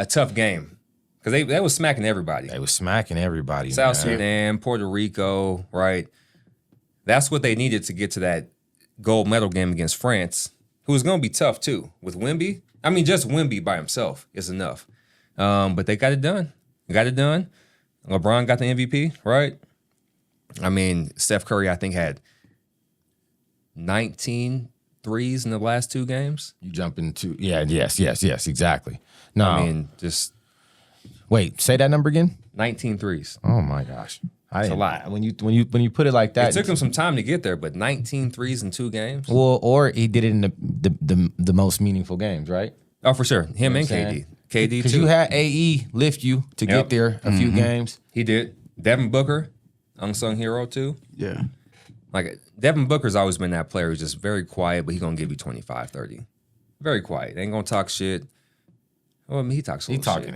tough game because they was smacking everybody. They was smacking everybody. South man. Sudan, Puerto Rico, right? That's what they needed to get to that gold medal game against France, who was going to be tough too with Wemby. I mean, just Wemby by himself is enough. But they got it done. LeBron got the MVP, right? I mean, Steph Curry, I think, had 19 threes in the last two games. You jump into yes, exactly. No, I mean, just wait, say that number again. 19 threes. Oh my gosh, It's a lot. When you put it like that, It took him some time to get there, but 19 threes in 2 games. well, or he did it in the most meaningful games, right? Oh, for sure. Him and saying? KD. KD, Because too. you had AE lift you to Yep. get there a few games. He did. Devin Booker, unsung hero, too. Yeah. Like Devin Booker's always been that player who's just very quiet, but he's gonna give you 25, 30. Very quiet. Ain't gonna talk shit. Well, I mean, he talks a little shit.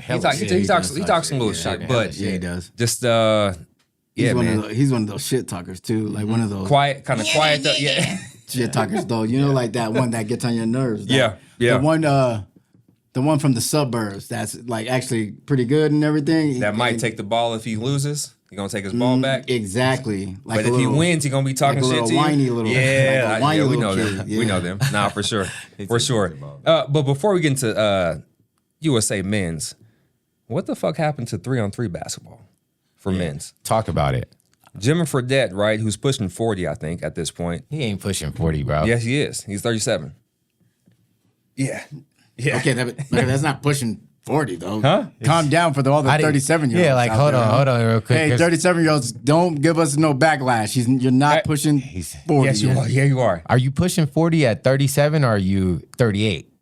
He talks some little shit, but he does. Just He's man. He's one of those shit talkers too. Like one of those Quiet, kind of quiet. Yeah. shit talkers though. You know, like that one that gets on your nerves. Yeah. The one from the suburbs that's like actually pretty good and everything. That might take the ball if he loses. He gonna take his ball back. Exactly. Like But if he wins, he gonna be talking like a shit little to you. whiny little, Yeah, like a whiny we little know kid. them. Yeah. We know them. Nah, for sure, for sure. But before we get into USA men's, what the fuck happened to 3-on-3 basketball for men's? Talk about it. Jimmy Fredette, right, who's pushing 40, I think, at this point. He ain't pushing 40, bro. Yes, he is. He's 37. Yeah. Yeah. Okay, that's not pushing 40 though. Huh? Calm down for all the 37-year-olds. Yeah, like hold on real quick. Hey, 37-year-olds, don't give us no backlash. You're not pushing 40. Yes, you are. Yeah, you are. Are you pushing 40 at 37 or are you 38?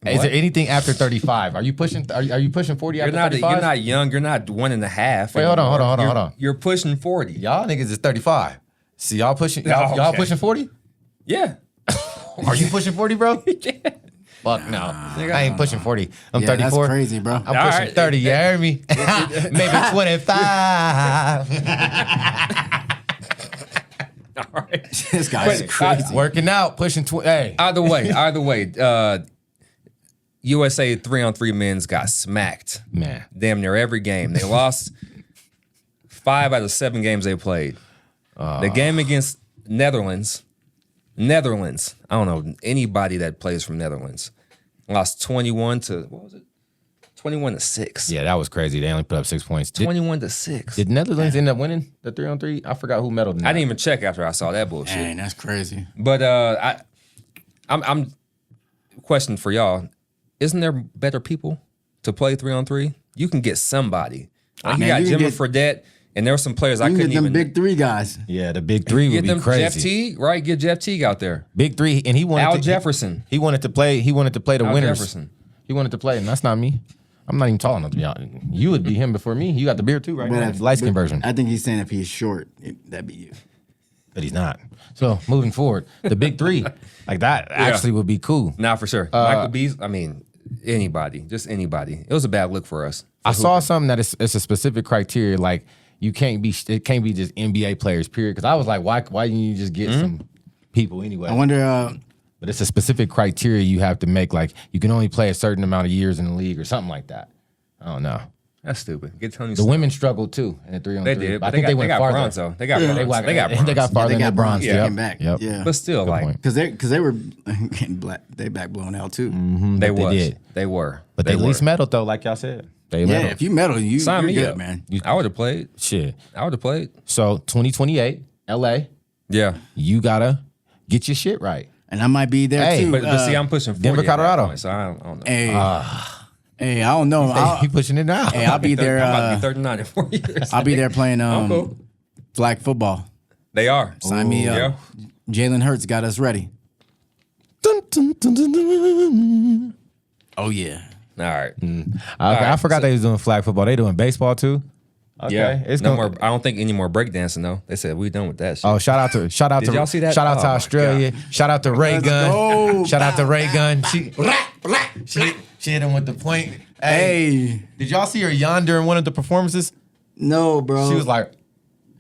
Is there anything after 35? Are you pushing 40 after 35? You're not young. You're not 1.5. Wait, hold on. You're pushing 40. Y'all niggas is 35. See, y'all pushing y'all Okay. pushing 40? Yeah. Are you pushing 40, bro? Yeah. Fuck no. I ain't pushing 40. I'm Yeah, 34. that's crazy, bro. I'm pushing right. 30, you heard me? Maybe 25. All right. This guy's crazy. Working out, pushing 20. Hey. Either way, USA 3-on-3 men's got smacked. Man. Damn near every game. They lost 5 out of 7 games they played. The game against Netherlands. I don't know anybody that plays from Netherlands. Lost 21 to 6. Yeah, that was crazy. They only put up 6 points. 21 to 6. Did Netherlands end up winning the 3-on-3? I forgot who medaled in that. I didn't even check after I saw that bullshit. Dang, that's crazy. But I'm question for y'all. Isn't there better people to play 3-on-3? You can get somebody. Like you Man, got you can Jimmy get- Fredette, and there were some players I You couldn't get them even big three guys. Yeah, the big three would get be them crazy. Jeff Teague, right? Get Jeff Teague out there. Big three, and he wanted Al to, Jefferson. He wanted to play. He wanted to play the Al winners. Jefferson. He wanted to play, and that's not me. I'm not even tall enough to be honest. You would be him before me. You got the beard too, right? But Light skin version, I think he's saying if he's short, that'd be you. but he's not. So moving forward, the big three, like that, actually would be cool. Nah, for sure. Michael Bees. I mean, anybody, just anybody. It was a bad look for us. I saw something that it's a specific criteria. Like it can't be just NBA players. Period. Because I was like, why didn't you just get some people anyway? I wonder. But it's a specific criteria you have to make. Like you can only play a certain amount of years in the league or something like that. I don't know. That's stupid. Get Tony. The women struggled too in the 3-on-3. They did. I But think they they went got farther. bronze though. They got bronze. They got They got farther they got than bronze. bronze. Yep. They came back. Yep. Yeah. But still, like point. Because they were getting they back blown out too. they but they was. did. They were. But they at were. least medaled though, like y'all said. They Yeah, medaled. if you medal, you're Sign me good, up, man. I would have played. Shit. I would have played. So 2028, LA, Yeah. you gotta get your shit right. And I might be there Hey, too. But see, I'm pushing 40 Denver, at that Colorado. point, so I don't know. Hey, I don't know. He pushing it now. I'll be there. I'm about to be 39 in 4 years. I'll be there playing cool. flag football. They are. Sign me up. Yeah. Jalen Hurts got us ready. Dun, dun, dun, dun, dun. Oh yeah. All right. I forgot they was doing flag football. They doing baseball too. Okay, Yeah. it's no gonna, more. I don't think any more breakdancing though. They said we done with that shit. Oh, shout out to Did y'all see that? shout out to Oh, my Australia. Shout out to Ray Let's Gun. go. Shout out to Ray Gun. She hit him with the point. Hey. Did y'all see her yawn during one of the performances? No, bro. She was like,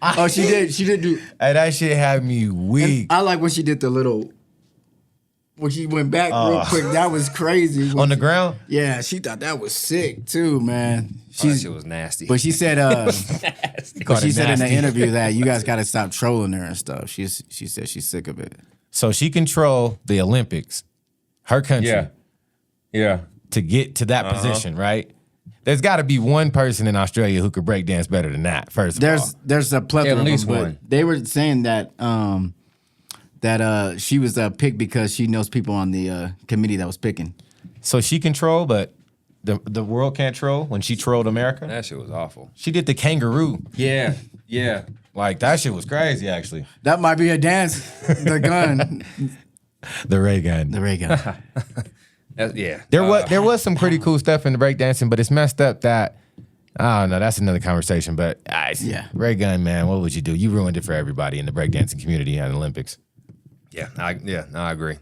oh, she did. She did do. hey, that shit had me weak. I like when she did the little. When she went back real quick, that was crazy. On the ground? Yeah, she thought that was sick too, man. Oh, that shit was nasty. But she said, Called she it said in the nasty. interview that you guys got to stop trolling her and stuff. She said she's sick of it. So she controlled the Olympics, her country, yeah. Yeah. to get to that position, right? There's got to be one person in Australia who could break dance better than that. First of all, There's a plethora At of least them, but one. they were saying that she was picked because she knows people on the committee that was picking. so she controlled, but the world can't troll. When she trolled America, That shit was awful. she did the kangaroo. Yeah. Yeah. Like that shit was crazy, actually. That might be a dance. The gun, The Ray Gun. the ray gun. Yeah. There was some pretty cool stuff in the breakdancing, but it's messed up that I don't know. That's another conversation. But Yeah. Ray Gun, man, what would you do? You ruined it for everybody in the breakdancing community at the Olympics. Yeah, I agree.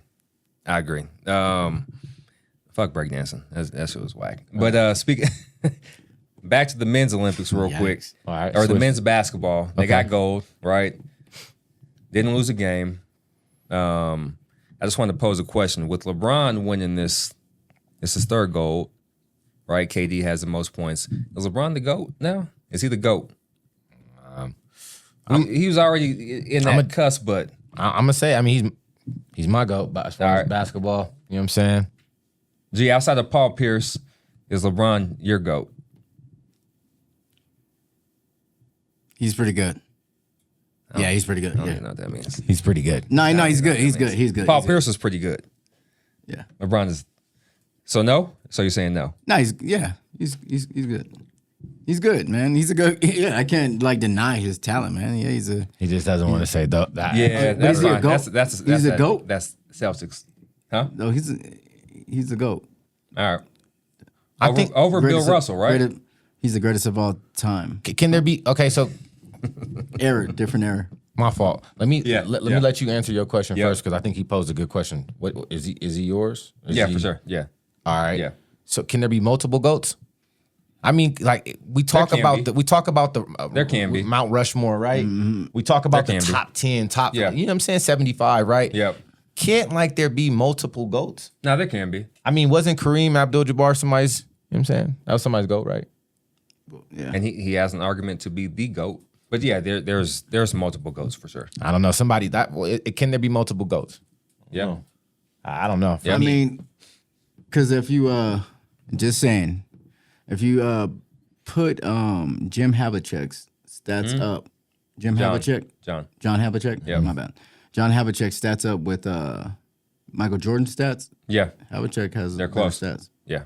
I agree. Fuck breakdancing. That shit was whack. But speaking back to the men's Olympics real quick. All right, or the switch. men's basketball. They got gold, right? Didn't lose a game. I just wanted to pose a question. With LeBron winning this is third gold, right? KD has the most points. Is LeBron the GOAT now? Is he the GOAT? He was already in that cusp, but I'm gonna say, I mean, he's my GOAT as far as basketball. You know what I'm saying? Gee, outside of Paul Pierce, is LeBron your GOAT? He's pretty good. Yeah, he's pretty good. I don't Yeah. even know what that means. He's pretty good. No, he's good. He's good. He's good. Paul He's good. Pierce was pretty good. Yeah. LeBron is. So no? So you're saying no? No, he's good. He's good, man. He's a good. Yeah, I can't like deny his talent, man. Yeah, he's a. He just doesn't want to say that. Yeah, but that's is he a fine. GOAT? That's He's a GOAT? That's Celtics. Huh? No, he's a GOAT. All right. I think over Bill Greatest- Russell, right? He's the greatest of all time. Can there be okay? So Different era. my fault. Let me Yeah, let yeah. me let you answer your question Yeah. first because I think he posed a good question. What is he? Is he yours? Is Yeah, he- for sure. Yeah. All right. Yeah. So can there be multiple goats? I mean, like we talk can about be. the There can be. Mount Rushmore, right? We talk about There the can be. top 10, top Yeah. you know what I'm saying, 75, right? Yep. Can't like there be multiple goats? Now there can be. I mean, wasn't Kareem Abdul-Jabbar somebody's? You know what I'm saying? That was somebody's goat, right? Yeah. And he has an argument to be the GOAT. But yeah, there's multiple GOATs for sure. I don't know. Somebody that can there be multiple goats? Yeah. I don't know. Yeah. I mean, because if you just saying, if you put Jim Havlicek's stats up, Jim Havlicek, John. John Havlicek, Yeah. my bad. John Havlicek stats up with Michael Jordan's stats. Yeah. Havlicek has They're better close. stats. Yeah.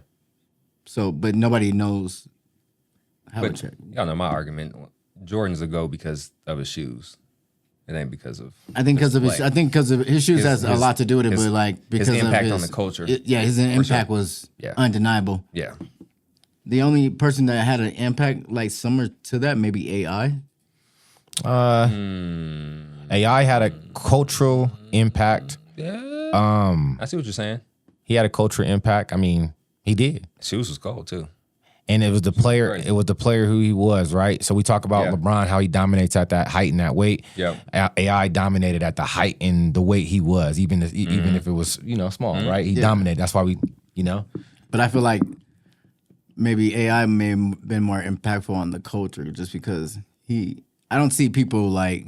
So, but nobody knows But Havlicek. y'all know my argument. Jordan's a GOAT because of his shoes. It ain't because of. I think because of his, play. I think because of his shoes has a his- lot to do with it, his- but like because his impact of on the culture, his impact was Yeah. undeniable. Yeah. The only person that had an impact like similar to that, maybe AI. AI had a cultural impact. I see what you're saying. He had a cultural impact. I mean, he did. Shoes was cold too. And it was the player. Crazy. It was the player who he was, right? So we talk about Yeah. LeBron, how he dominates at that height and that weight. Yep. AI dominated at the height and the weight he was, even if it was small, right? He dominated. That's why we. But I feel like maybe AI may have been more impactful on the culture just because I don't see people like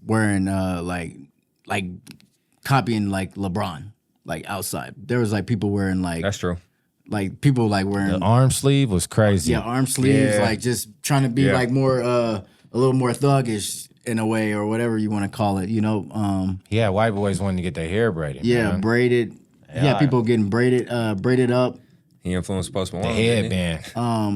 wearing like copying like LeBron like outside. There was like people wearing like That's true. like people like wearing The arm sleeve was crazy. arm sleeves, Yeah. like just trying to be Yeah. like more a little more thuggish in a way or whatever you want to call it, Yeah, white boys wanting to get their hair braided. yeah, man. braided. Yeah, people getting braided up. He influenced Post Malone. The didn't he? headband.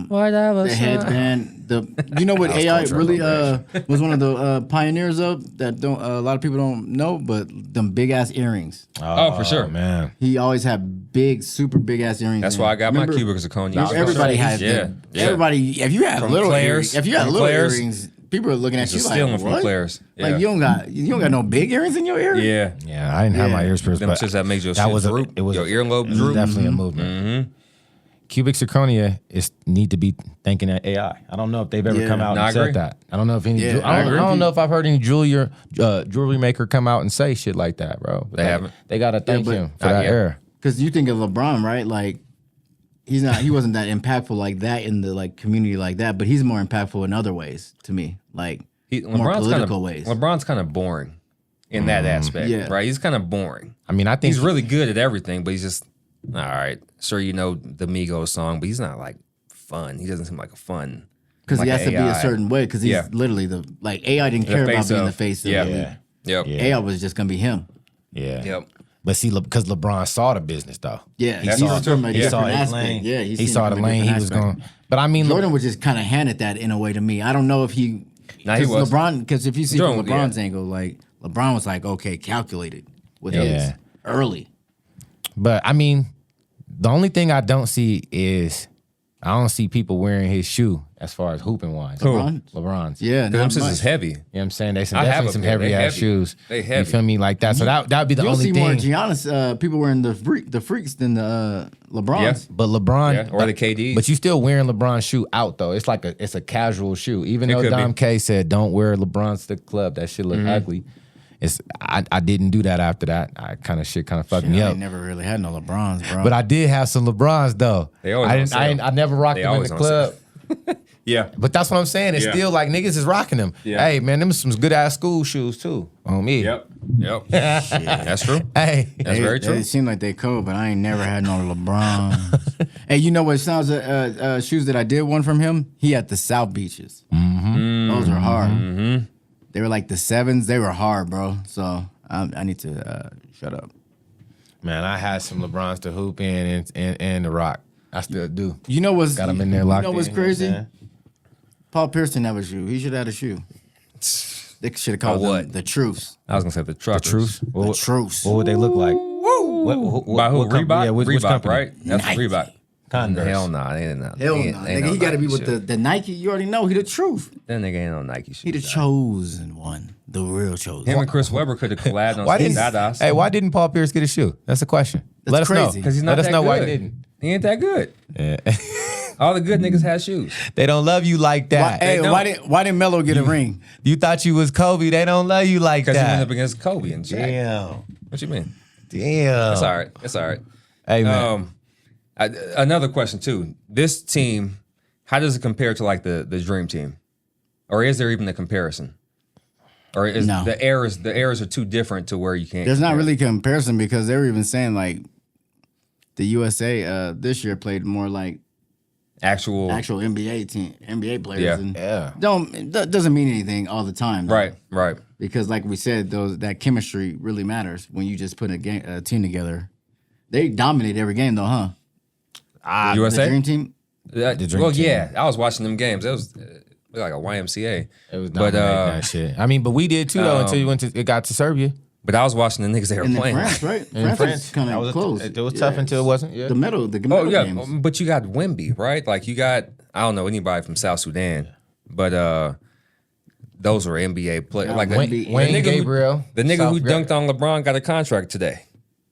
The headband, what House AI culture really appropriation. was one of the pioneers of that don't a lot of people don't know, but them big ass earrings. Oh, for sure. man. He always had big, super big ass earrings. That's in. why I got my Remember, cubic zirconia. years ago. Everybody has Yeah. them. Everybody, if you have From little Claire's, earrings, if you have from little Claire's, earrings, people are looking at you Just like, stealing from what? Claire's. Yeah. Like you don't got no big earrings in your ear. Yeah. Yeah, I didn't have my ears pierced, Them but shits that makes your that shit was droop. it was Your earlobe it was droop. definitely a movement. Cubic zirconia need to be thanking that AI. I don't know if they've ever Yeah. come out No, I and agree. said that. I don't know if any. Yeah, I I agree. don't know if I've heard any jewelry maker come out and say shit like that, bro. But They haven't. They gotta thank but- him for Not that yet. era. Because you think of LeBron, right? Like he wasn't that impactful like that in the like community like that, but he's more impactful in other ways to me, like more political ways. LeBron's kind of boring in that aspect, Yeah. right? He's kind of boring. I mean, I think He's really good at everything, but he's just all right. Sure, you know the Migos song, but he's not like fun. He doesn't seem like a fun. Because like he has to be AI. a certain way. Because he's Yeah. literally AI didn't care about face being of- the face of yeah. the league. Yep. Yeah. AI was just gonna be him. yeah. Yep. But see, because LeBron saw the business though. Yeah, That's he's all from a true. He saw different his aspect. lane. Yeah, He saw the lane he was going. But I mean, Jordan was just kind of handed that in a way to me. I don't know if he. Nah, he 'cause was. LeBron. Because if you see from Jordan, LeBron's angle, like LeBron was like, okay, calculated with his Yeah. early. But I mean, the only thing I don't see is I don't see people wearing his shoe as far as hooping wise. LeBron's. Yeah, Them not shits much. is heavy. You know what I'm saying? They some I have definitely a some pair. heavy They ass heavy. shoes. They You heavy. feel me? Like that. So that'd be the You'll only see more thing. Giannis people wearing the freaks than the LeBrons. Yeah. But LeBron, Yeah, or the KDs. But you still wearing LeBron's shoe out though. It's like it's a casual shoe. Even It though could Dom be. K said don't wear LeBron's to the club. That shit look ugly. I didn't do that after that. I kind of fucked me I up. ain't never really had no LeBrons, bro. But I did have some LeBrons though. They always on sale. I never rocked They them in always the on club. Yeah. But that's what I'm saying. It's Yeah. still like niggas is rocking them. Yeah. Hey man, them some good ass school shoes too. On me. Yep. That's true. Hey. That's very true. It seemed like they cold, but I ain't never had no LeBrons. Hey, you know what sounds shoes that I did want from him? He had the South Beaches. Mm-hmm. Those are hard. Mm-hmm. They were like the 7s. They were hard, bro. So I need to shut up. Man, I had some LeBrons to hoop in and the rock. I still do. You know what's Got 'em in there locked You know what's in, crazy? you know what I'm Paul Pierce didn't have a shoe. He should have had a shoe. They should have called what? them the Truths. I was gonna say the truckers. Truth. The Truths. What would they look like? By who? What company? Reebok. Yeah, which Reebok, company? right? That's Nike. Reebok. Converse. Hell nah, they ain't no. Hell no. ain't Nigga, no he got to be Nike with shoe. the Nike. You already know he the truth. That nigga ain't on Nike shoes. He the chosen one. The real chosen. Him and Chris Webber could have collabed on Why some didn't Dadas. Hey, why didn't Paul Pierce get a shoe? That's a question. Let us know. crazy. Because he's not Let us that know good. why he didn't. He ain't that good. All the good niggas had shoes. They don't love you like that. Hey, don't. why didn't Melo get a ring? You thought you was Kobe. They don't love you like Because he went that. up against Kobe and Shaq. Damn. What you mean? Damn. It's all right. It's all right. Hey man. Another question too. This team, how does it compare to like the dream team, or is there even a comparison, or is No. the eras are too different to where you can't? There's not compare? really a comparison because they were even saying like the USA this year played more like actual NBA players. Yeah. And Yeah. that doesn't mean anything all the time. though. right. Because like we said, that chemistry really matters when you just put a team together. They dominate every game though, huh? The USA. dream team. dream Well, team. yeah, I was watching them games. It was like a YMCA. It was but dominating that shit. I mean, but we did too though until you it got to Serbia. but I was watching the niggas they were And then playing. France, right? In France, kind That of was close. It was tough until it wasn't. Yeah. The medal Oh yeah, games. but you got Wemby, right? Like you got I don't know anybody from South Sudan, but those were NBA players. Like Wayne- the Wayne nigga Gabriel, the nigga South who dunked on LeBron got a contract today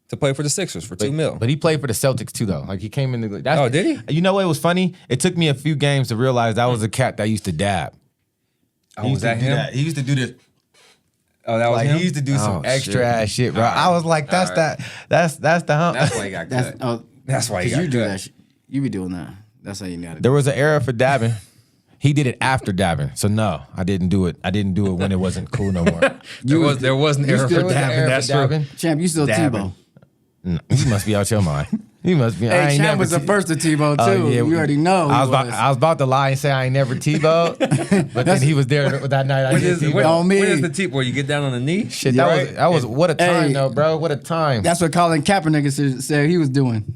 to play for the Sixers for $2 million. But he played for the Celtics too, though. Like he came in the. That's, Oh, did he? You know what was funny? It took me a few games to realize that was a cat that used to dab. Oh, was that him? He used to do this. Oh, that was Like him. he used to do some Oh, extra shit. ass shit, bro. All right. I was like, that's All that. That's the hump. That's why he got cut. That's why he Because got you do cut. that. You be doing that. That's how you got it. There was an era for dabbing. He did it after dabbing. So no, I didn't do it. I didn't do it when it wasn't cool no more. There was an era for There was an dabbing. era That's for true. dabbing. Champ, you still Dabbing. Tebow. No, you must be out your mind. You must be. I Hey, ain't Champ never was the T- first to Tebow too. Oh, yeah. You already know. I he was about to lie and say I ain't never T-bowed, but then he was there that night. I When did is, T-bow. when, On me. when is the tip where you get down on the knee? Shit, Right? that was what a time Hey. though, bro. What a time. That's what Colin Kaepernick said he was doing.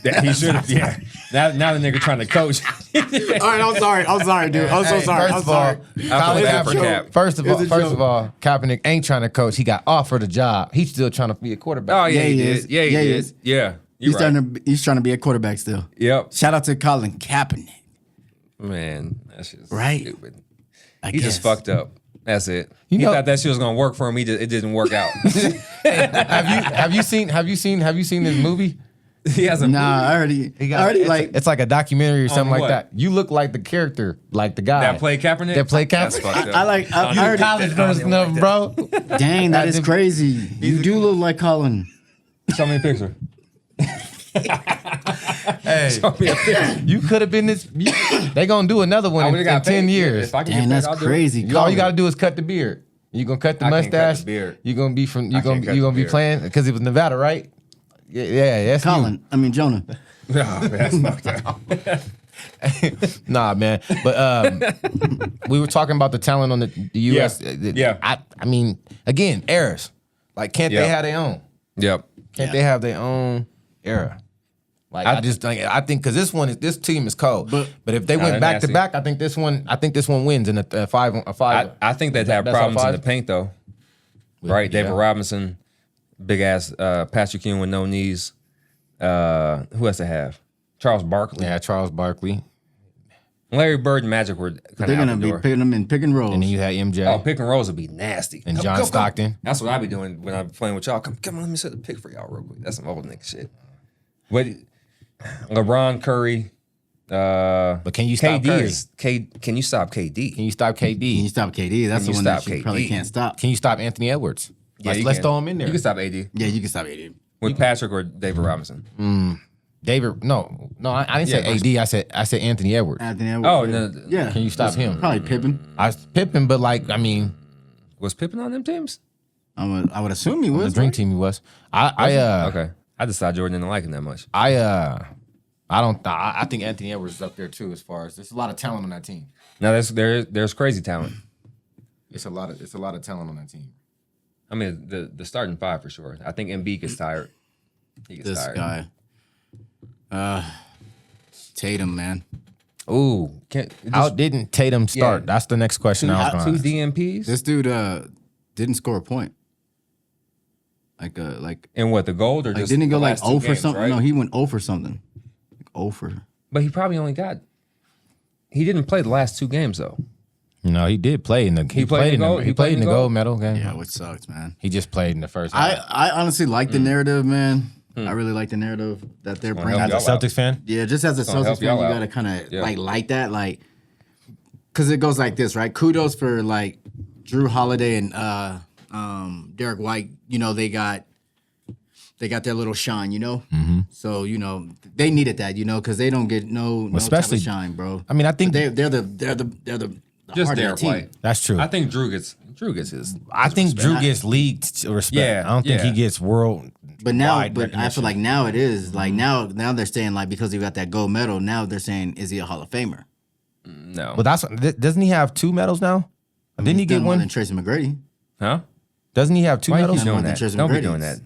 Yeah, he should have. Yeah. Now the nigga trying to coach. All right, I'm sorry, dude. I'm so Hey, sorry. First I'm of all, sorry. Colin It's a Kaepernick. joke. First of It's all, a joke. Kaepernick ain't trying to coach. He got offered a job. He's still trying to be a quarterback. Oh yeah, Yeah, he he did. is. Yeah, he Yeah, he did. is. Yeah, you're right. He's trying to be a quarterback still. Yep. Shout out to Colin Kaepernick. Man, that's just Right. stupid. I He just guess. fucked up. That's it. You He know- thought that shit was gonna work for him. It didn't work out. Have you seen this movie? He hasn't. Nah, I already like. It's like a documentary or something like what? that. You look like the character, like the guy That played Kaepernick. That played That's Kaepernick. fucked up. I like. I You already. college version of him, bro. Dang, that is crazy. You do look like Colin. Show me a picture. Hey, Show me a picture. you could have been this. They gonna do another one I in, would've got 10 paid. years. If I can Dang, get that's paid, I'll do it. crazy. All Colin. you gotta do is cut the beard. You gonna cut the I can't cut the mustache. beard. You gonna be from. You I gonna can't cut you gonna the be beard. playing because it was Nevada, right? Yeah, that's you. Colin. I mean Jonah. No, man, that's fucked up. Nah, man. But we were talking about the talent on the U.S. Yeah. I mean, again, eras. Like, can't Yeah. they have their own? Yep. Can't they have their own era? Like, I think because this team is cold. But if they Nah, went they're back to nasty. back, I think this one wins in a five. I think they'd have That's all problems in five? the paint though. Right, David Robinson, big ass Patrick Ewing with no knees. Who else they have? Charles Barkley. Yeah, Charles Barkley. Larry Bird and Magic were They're kind of gonna out the be door. putting them in pick and rolls. And then you had MJ Oh, pick and rolls would be nasty. and Come, John come, come. Stockton. That's what I be doing when I'm playing with y'all. Come on, let me set the pick for y'all real quick. That's some old nigga shit. But LeBron, Curry, But can you stop Curry? Can you stop KD? Can you stop KD? Can you stop KD? That's Can the you one that stop you KD? probably can't stop. Can you stop Anthony Edwards? Yeah, you Let's can. throw him in there. You can stop AD Yeah, you can stop KD. with Patrick or David Robinson. David, no, I didn't Yeah, say AD. I said Anthony Edwards. Anthony Edwards. Oh, yeah. no. Yeah. Can you stop him? Probably Pippen. I Pippen, but like I mean, Was Pippen on them teams? I would assume he the was. dream right? team he was. I Okay. I just thought Jordan didn't like him that much. I think Anthony Edwards is up there too. As far as there's a lot of talent on that team. Now there's crazy talent. It's a lot of talent on that team. I mean the starting five for sure. I think Embiid gets tired. He gets This tired. guy. Tatum, man. Ooh, How didn't Tatum start? Yeah. That's the next question I was two going to ask. DMPs? This dude didn't score a point. Like And what, the gold or just didn't he go the like last 2 0 for games, something? right? No, he went 0 for something. Like 0 for. But he probably only got. He didn't play the last 2 games though. No, he did play in the. He played in the. He played in the gold medal game. Yeah, which sucks, man. He just played in the first. half. I honestly like the narrative, man. I really like the narrative that they're bringing. As a y'all out. Celtics fan, Yeah, just as a gonna help Celtics fan, you y'all gotta out. kind of Yeah. like that, like, because it goes like this, right? Kudos for like Drew Holiday and Derek White. You know, they got their little shine. You know, so you know they needed that. You know, because they don't get no especially- type of shine, bro. I mean, I think They're the Just heart of Derek the team. White. that's true. I think Drew gets his. I think respect. Drew gets league respect. Yeah, I don't think he yeah. gets world. But now, wide but I feel recognition. like now it is like now they're saying like because he got that gold medal. Now they're saying is he a Hall of Famer? No. But doesn't he have 2 medals now? Didn't he He's get done more one? than Tracy McGrady. Huh? Doesn't he have 2 Why you medals? keep doing more than that? Tracy Don't be McGrady's. doing that.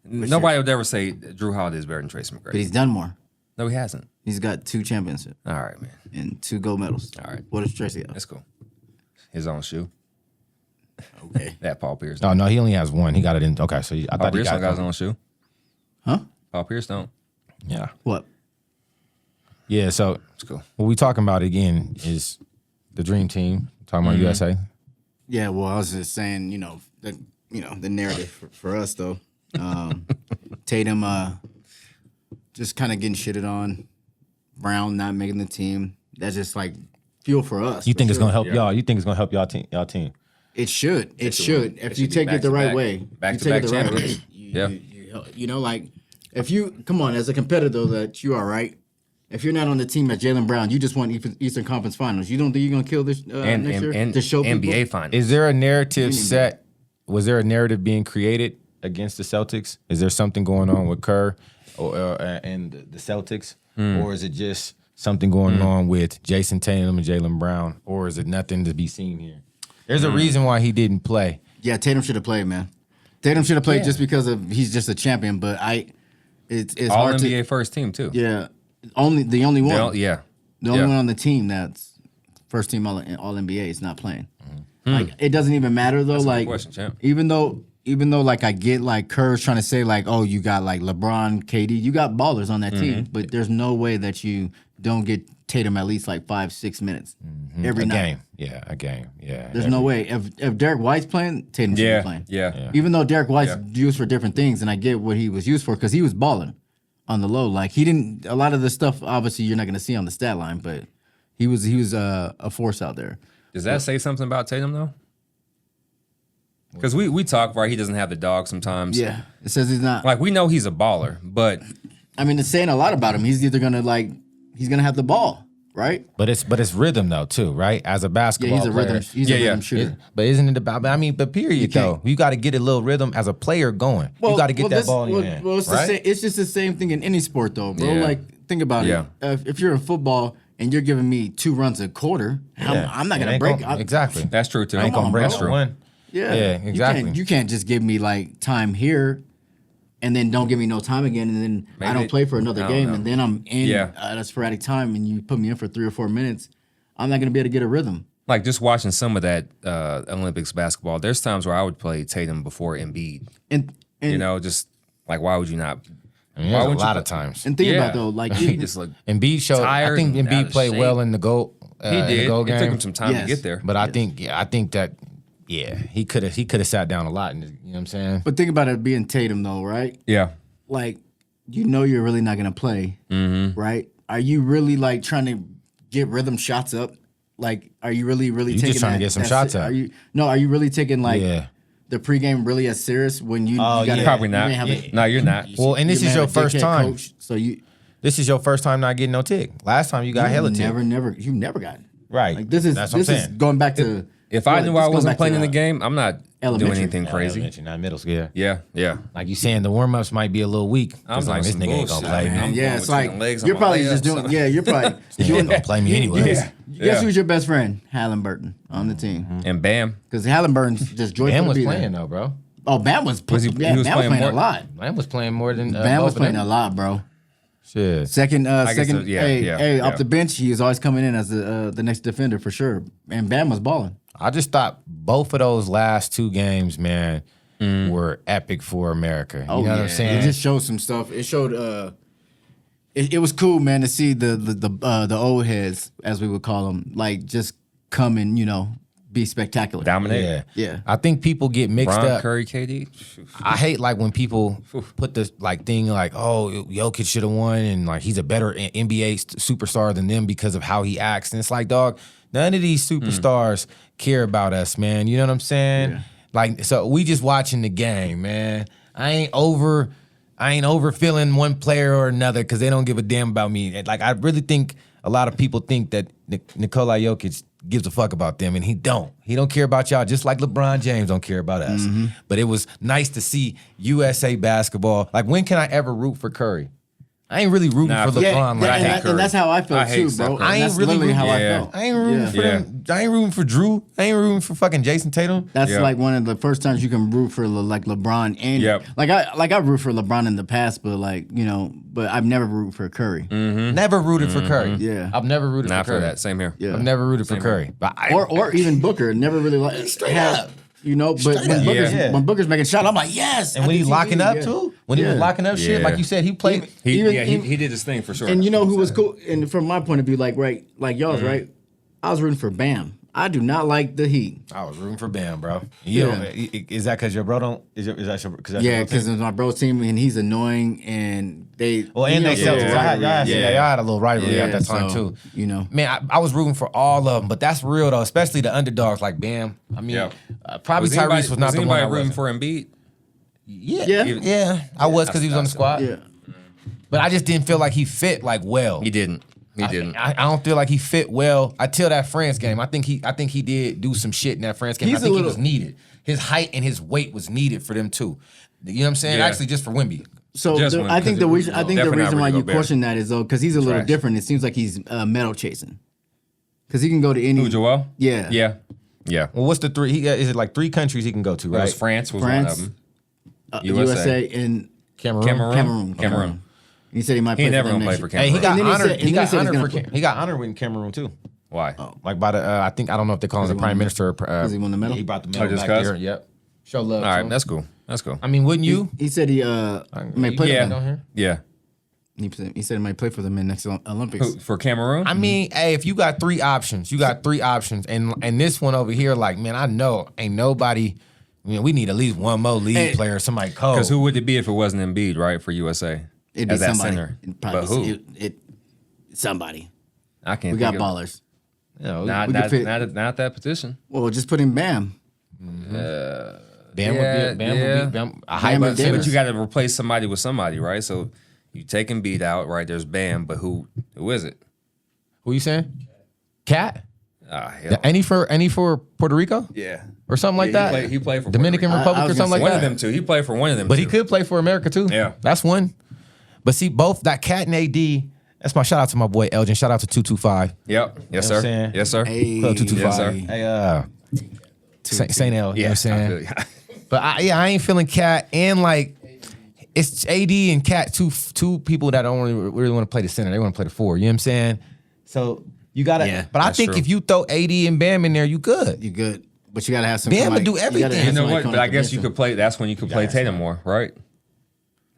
Nobody would ever say Drew Holiday is better than Tracy But McGrady. he's done more. No, he hasn't. He's got 2 championships All right, man. and 2 gold medals. All right. What does Tracy have? That's cool. His own shoe. Okay. That Paul Pierce. No, he only has 1. He got it in. Okay, so I Paul thought he Pierce don't got got his own shoe. Huh? Paul Pierce don't. Yeah, What? yeah. So It's cool. what we talking about again is the dream team. Talking about USA. Yeah, well, I was just saying, the narrative for us though. Tatum just kind of getting shitted on. Brown not making the team. That's just like fuel for us. You for think it's sure. gonna help y'all? You think it's gonna help y'all team? Y'all team? It should. It should. If It you should be take it the right back-to-back- way. back-to-back You take it the right way. champions. Yeah. You know, like if you come on as a competitor that you are, right? If you're not on the team at Jaylen Brown, you just won Eastern Conference Finals. You don't think you're gonna kill this And next year and to show NBA people? finals. Is there a narrative set? Was there a narrative being created against the Celtics? Is there something going on with Kerr and the Celtics, or is it just something going on with Jason Tatum and Jaylen Brown, or is it nothing to be seen here? There's a reason why he didn't play. Yeah, Tatum should have played, man. Tatum should have played just because of he's just a champion. But it's All hard NBA to first team too. yeah. The only one, Yeah. the only Yeah. one on the team that's first team all NBA is not playing. Like it doesn't even matter though. That's a good Like question, champ. even though like I get like Kerr's trying to say like, oh, you got like LeBron, KD, you got ballers on that team, but there's no way that you don't get Tatum at least like 5-6 minutes every A night. game, yeah, a game, yeah. There's no way. If Derek White's playing, Tatum should be playing. Yeah. Even though Derek White's used for different things, and I get what he was used for because he was balling on the low. Like he didn't a lot of the stuff. Obviously, you're not going to see on the stat line, but he was a force out there. Does that say something about Tatum though? Because we talk right, he doesn't have the dog sometimes. Yeah, it says he's not. Like we know he's a baller, but I mean, it's saying a lot about him. He's either gonna he's gonna have the ball, right? But it's rhythm though too, right? As a Yeah, basketball he's a player, rhythm. He's Yeah, a yeah. rhythm shooter. But isn't it about? I mean, but period though, you got to get a little rhythm as a player going. You got to get that ball in your hand, it's, right? it's just the same thing in any sport, though, bro. Yeah. Like, think about Yeah. it. If you're in football and you're giving me 2 runs a quarter, I'm not It gonna ain't break. gonna- exactly. that's true too. I ain't gonna break bro. no one. Yeah, Yeah, exactly. You can't just give me like time here, and then don't give me no time again, and then I Maybe don't play for another I don't game, know. and then I'm in Yeah. at a sporadic time, and you put me in for 3 or 4 minutes. I'm not gonna be able to get a rhythm. Like just watching some of that Olympics basketball, there's times where I would play Tatum before Embiid. And You know, just like why would you not I mean, there's a lot of times. And think about it, though, like he just looked Embiid showed. I tired think and out Embiid of played shape. well in the goal. he did. In the goal It game. took him some time Yes. to get there. But I think that he could have sat down a lot. You know what I'm saying? But think about it being Tatum, though, right? Yeah. Like, you know you're really not going to play, right? Are you really, like, trying to get rhythm shots up? Like, are you really You taking just trying to that- get some that shots se- up. Are you really taking, like, Yeah. the pregame really as serious when you Oh, gotta, yeah. Probably you not. may have a- No, you're not. Well, and this you is may your have a first dickhead time. coach, so you This is your first time not getting no tick. Last time you got hella tick. you never got it. Right. Like this is That's what I'm saying. going back to If I knew I wasn't playing in the game. game, I'm not doing elementary. anything crazy. Elementary, not middle school. Yeah. Yeah, yeah. Like you saying, the warm ups might be a little weak. I'm I'm like, doing this some nigga ain't bullshit, gonna play man. me. Yeah, going it's between like the legs on you're my probably just layups. doing. Yeah, you're probably. This nigga ain't gonna play me anyway. Guess Yeah. who's your best friend? Halliburton on the team And bam. because Halliburton's just joyful Bam to was be playing there. though, bro. Oh, Bam was Was he- yeah, he was Bam was playing playing a more? lot. Bam was playing more than Bam was both of playing them. a lot, bro. Shit. Second, guess second. so, yeah, hey, yeah, hey, yeah. off the bench, he is always coming in as the next defender for sure. And Bam was balling. I just thought both of those last two games, man, were epic for America. You know what I'm saying? It just showed some stuff. It showed. It was cool, man, to see the old heads, as we would call them, like just come and be spectacular. Dominate. yeah. Yeah. I think people get mixed Bron, up. Curry, KD. I hate like when people put this like thing like, oh, Jokic should have won and like he's a better NBA superstar than them because of how he acts. And it's like, dog, none of these superstars care about us, man. You know what I'm saying? Yeah. Like, so we just watching the game, man. I ain't over feeling one player or another because they don't give a damn about me. Like, I really think a lot of people think that Nikola Jokic gives a fuck about them, and he don't. He don't care about y'all, just like LeBron James don't care about us. But it was nice to see USA basketball. Like, when can I ever root for Curry? I ain't really rooting Nah, for yeah, LeBron. but I hate and Curry. that's how I felt I hate too, Steph bro. Curry. And I ain't that's really literally how I rooting- felt. I ain't rooting for them. I ain't rooting for Drew. I ain't rooting for fucking Jason Tatum. That's Yeah. like one of the first times you can root for like LeBron and Yep. I root for LeBron in the past, but but I've never rooted for Curry. Never rooted for Curry. Yeah. I've never rooted Not for for Curry. that. Same here. Yeah. I've never rooted for Curry. But Or even Booker. Never really had, up. but when up. Booker's, Yeah. when Booker's making shots, I'm like, yes. and when he IPTV, locking up yeah. too, when he was Yeah. locking up shit, Yeah. like you said, he played. He Even- did his thing for sure. And you know who was cool? And from my point of view, like y'all's right. I was rooting for Bam. I do not like the Heat. I was rooting for Bam, bro. You Yeah. know, is that because your bro don't? Is that your? Cause that's Yeah, your because team? it's my bro's team and he's annoying and they. Well, and they sell sell. rivalry. Y'all had a little rivalry at that time so, too. Man, I was rooting for all of them, but that's real though, especially the underdogs like Bam. I mean, Yeah. probably Tyrese was not the one. anybody I rooting wasn't. for Embiid? Yeah. I was because he was on the squad. Yeah. But I just didn't feel like he fit like well. He didn't. He didn't. I don't feel like he fit well until that France game. I think he did do some shit in that France game. He's I think a he little- was needed. His height and his weight was needed for them too. You know what I'm saying? Yeah. Actually, just for Wemby. So Just the, one, I think 'cause the it- reason I think the definitely not reason why Rudy you Gobert. question that is though because he's a little Trash. different. It seems like he's medal chasing. Because he can go to any. Who, Joel? Yeah. Yeah. Yeah. Well, what's the three? Is it like 3 countries he can go to? It Right? was France was France, one of them. USA and Cameroon. Cameroon. He said he might play He for never them gonna play next for year. Hey, he Cameroon. got And then he honored. said- He and got then he said honored he's for. gonna- He got honored in Cameroon too. Why? Like by the. I don't know if they call him the he prime won the- minister. Or, he won the medal? He brought the Oh, medal just back 'cause? there. Yep. Show love. All to right, him. that's cool. That's cool. I mean, wouldn't you? He said he may play Yeah. for them. Yeah. He said he might play for them in next Olympics. Who, for Cameroon? I mean, hey, if you got 3 options, and this one over here, like, man, I know ain't nobody. I mean, we need at least one more lead Hey, player, somebody cold. Because who would it be if it wasn't Embiid, right, for USA? It'd be As that somebody. center. It'd But probably who? Somebody. I can't We think got of ballers. You know, Not, We could not, fit- not that position. Well, just put in Bam. Bam Yeah, would be a Bam high and but Davis. But you got to replace somebody with somebody, right? So you take Embiid out, right? There's Bam, but who is it? Who you saying? Cat? Hell. Any for Puerto Rico Yeah. or something like that? He played for Dominican Puerto Republic I or was something gonna like Rico. that. One of them two. He played for one of them But two. he could play for America too. Yeah. That's one. But see, both that Cat and AD. That's my shout out to my boy Elgin. Shout out to 225. Yep. Yes, You know what I'm sir. saying? Yes, sir. Hey, Club 225. Yes, sir. Hey, Saint L. You know what I'm saying? I feel But I ain't feeling Cat and like it's AD and Cat two people that don't really want to play the center. They want to play the 4. You know what I'm saying? So you gotta. Yeah, but I that's think true. if you throw AD and Bam in there, you good. You good. But you got to have some. Bam would somebody- do you gotta everything. have You know somebody what? come But I up guess against you him. could play. That's when you could play Tatum more, right?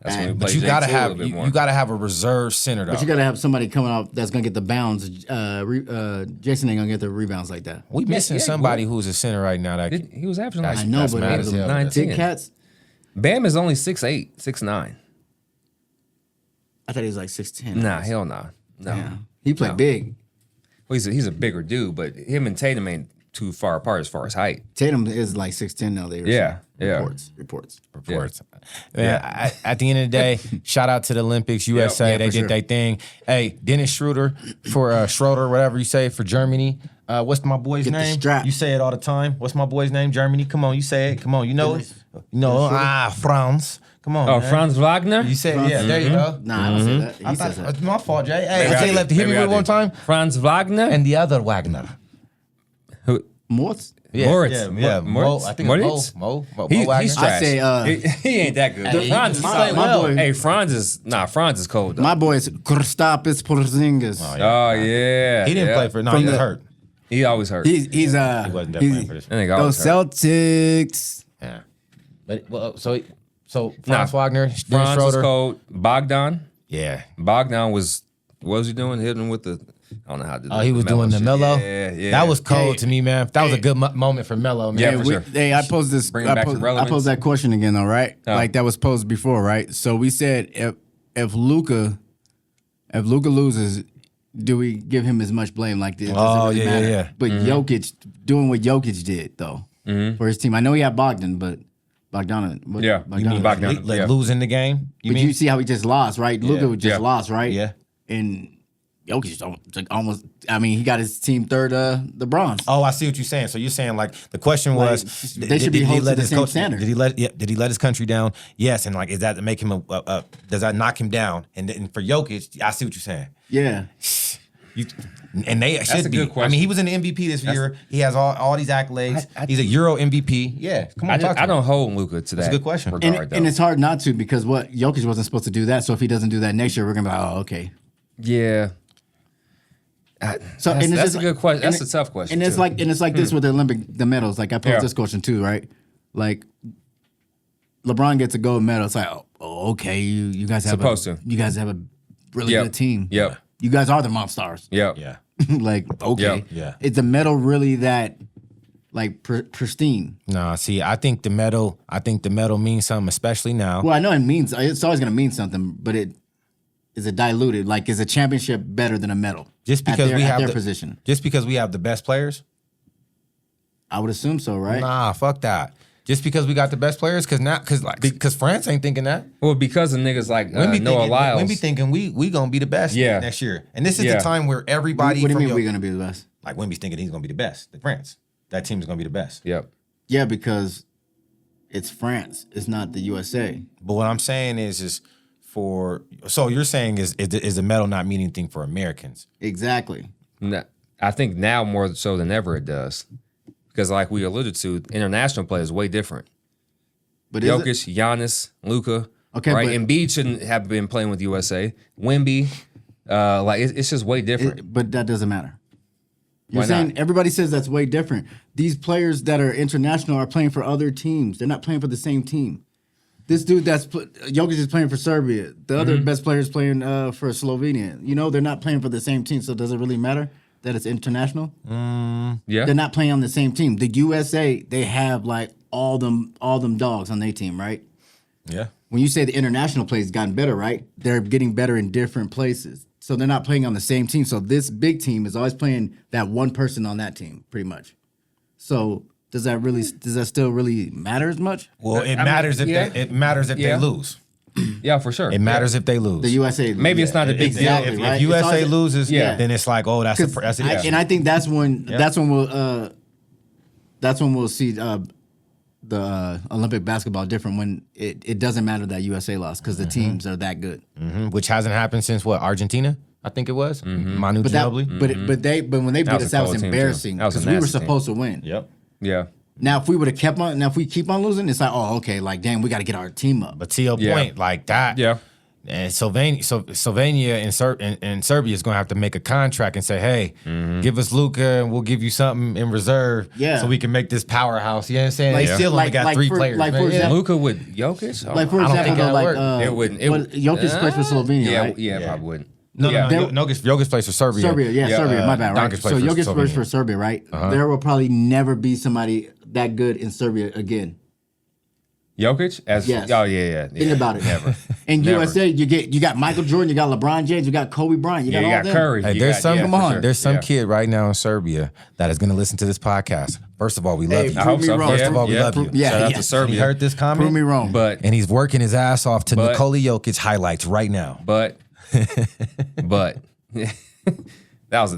That's when we But play you J2 gotta a have little bit more. you gotta have a reserve center though. But you got to have somebody coming out that's going to get the bounds. Jason ain't going to get the rebounds like that. we missing somebody who's a center right now. That He was averaging like I know, that's but mad those as hell. 19. big cats, Bam is only 6'8", 6'9". I thought he was like 6'10". Nah, hell nah. No. Yeah. He played No. big. Well, he's a bigger dude, but him and Tatum ain't too far apart as far as height. Tatum is like 6'10" now. They were Yeah, saying. yeah. Reports. reports. Man, at the end of the day, shout out to the Olympics, USA. Yeah, they for did sure. their thing. Hey, Dennis Schroeder for Schroeder, whatever you say, for Germany. What's my boy's Get the name? strap. You say it all the time. What's my boy's name? Germany. Come on, you say it. Come on, you know it. You know, Franz. Come on. Oh, man. Franz Wagner? You say it. Yeah, there you go. Nah, I don't say that. He I says thought, that. it's my fault, Jay. Hey, Maybe I I can't did. let hit me Maybe with I one did. time. Franz Wagner? And the other Wagner. Who? Mortz? Yeah, Moritz. Yeah, Mo, Moritz? I think Moritz? it's Mo He's Wagner. trash. I say, he ain't that good. Hey, Franz, he is play solid. well. boy. Hey, Franz is cold though. My boy is Kristaps Porzingis. Oh yeah. He didn't yeah. play for. No, From he was the- hurt. He always hurt. He's He wasn't that playing for this. That nigga those always hurt. Celtics. Yeah, but well, so Franz Wagner, Dennis Franz was Schroeder. cold. Bogdan. Yeah, Bogdan was. What was he doing? Hitting with the. I don't know how to do. oh, he was doing the shit. Melo. Yeah. That was cold Hey, to me, man. That was a good moment for Melo, man. Yeah, Hey, for sure. hey, I posed this. Bring it back to I relevance. posed that question again, though, right? Oh. Like that was posed before, right? So we said if Luka loses, do we give him as much blame? Like this? Oh, yeah. But Mm-hmm. Jokic doing what Jokic did though for his team. I know he had Bogdan, but Bogdan. Yeah, you mean Bogdan. Like Yeah. losing the game. You But mean? you see how he just lost, right? Luka just Yeah. lost, right? Yeah. And Jokic almost. I mean, he got his team third, the bronze. Oh, I see what you're saying. So you're saying like the question Like, was, they should be held to the same standard. Did he let his country down? Yes, and like, is that to make him does that knock him down? And for Jokic, I see what you're saying. Yeah. And they should a be. good question. I mean, he was in the MVP this year. He has all these accolades. He's a Euro MVP. Yeah, come on, talk to I me. don't hold Luka to that. a good question. Regard, And though. it's hard not to because Jokic wasn't supposed to do that. So if he doesn't do that next year, we're gonna be like, oh, okay. Yeah. So That's, and it's that's just a good question. and That's a tough question. And it's too. like this with the medals. Like I posed Yeah. this question too, right? Like LeBron gets a gold medal. It's like, oh, okay, you guys have you guys have a really Yep. good team. Yep. You guys are the Monstars. Yep. Yeah. Like okay, Yep. Yeah. Is the medal really that like pristine? No, see, I think the medal means something, especially now. Well, I know it's always gonna mean something, but is it diluted? Like, is a championship better than a medal? Just because at we have their the position, just because we have the best players. I would assume so, right? Nah, fuck that. Just because we got the best players, because France ain't thinking that. Well, because of niggas like Wemby Noah Lyles. Wemby thinking we gonna be the best Yeah. next year, and this is Yeah. the time where everybody. What do you from mean your- we're gonna be the best? like Wemby's thinking he's gonna be the best. The France, that team is gonna be the best. Yep. Yeah, because it's France. It's not the USA. But what I'm saying is so you're saying is the medal not mean anything for Americans? Exactly. I think now more so than ever it does. Because like we alluded to, international play is way different. But Jokic, Giannis, Luka. Okay, right? but- Embiid shouldn't have been playing with USA. Wemby, it's just way different. but that doesn't matter. You're Why saying not? everybody says that's way different. These players that are international are playing for other teams. They're not playing for the same team. This dude Jokic is playing for Serbia. The other best player is playing for Slovenia. You know, they're not playing for the same team. So does it really matter that it's international? Yeah. They're not playing on the same team. The USA, they have like all them dogs on their team, right? Yeah. When you say the international play has gotten better, right? They're getting better in different places. So they're not playing on the same team. So this big team is always playing that one person on that team, pretty much. So does that still really matter as much? Well, it I mean, matters if yeah. they Yeah. lose. Yeah, for sure. It matters if they lose. The USA. Maybe it's not a big deal. Exactly, If right? USA It's always- loses, Yeah. then it's like, oh, that's an issue. And I think that's when we'll see the Olympic basketball different when it doesn't matter that USA lost because the teams are that good. Which hasn't happened since what, Argentina? I think it was. Manu But Ginobili. but when they beat was us, a that was cold team, too. embarrassing That was a because we were nasty team. supposed to win. Yep. Yeah. Now if we keep on losing, it's like, oh, okay, like damn, we got to get our team up. But to your Yeah. point, like that. Yeah. And Slovenia and Serbia is going to have to make a contract and say, hey, give us Luka and we'll give you something in reserve so we can make this powerhouse. You know what I'm saying? Like, they still only got three players. Like, for example, Luka with Jokic? like, for I don't think example, that'd work. It wouldn't. Jokic plays for Slovenia, right? Yeah, probably wouldn't. No, Yeah. Jokic plays for Serbia. Serbia, my bad, right? Doncic So plays for Jokic plays Slovenia. for Serbia, right? There will probably never be somebody that good in Serbia again. Jokic? Yes. Oh, yeah. Think about it. Never. In Never. USA, you got Michael Jordan, you got LeBron James, you got Kobe Bryant, you Yeah, got you all got them. Curry. Hey, You there's got- some yeah, come on. for sure. There's some Yeah. kid right now in Serbia that is going to listen to this podcast. First of all, we love Hey, you. I hope Prove so. me wrong. First of all, we love you. Yeah, Shout out yeah. to Serbia. He heard this comment? Prove me wrong. But And he's working his ass off to But- Nikola Jokic highlights right now. but that was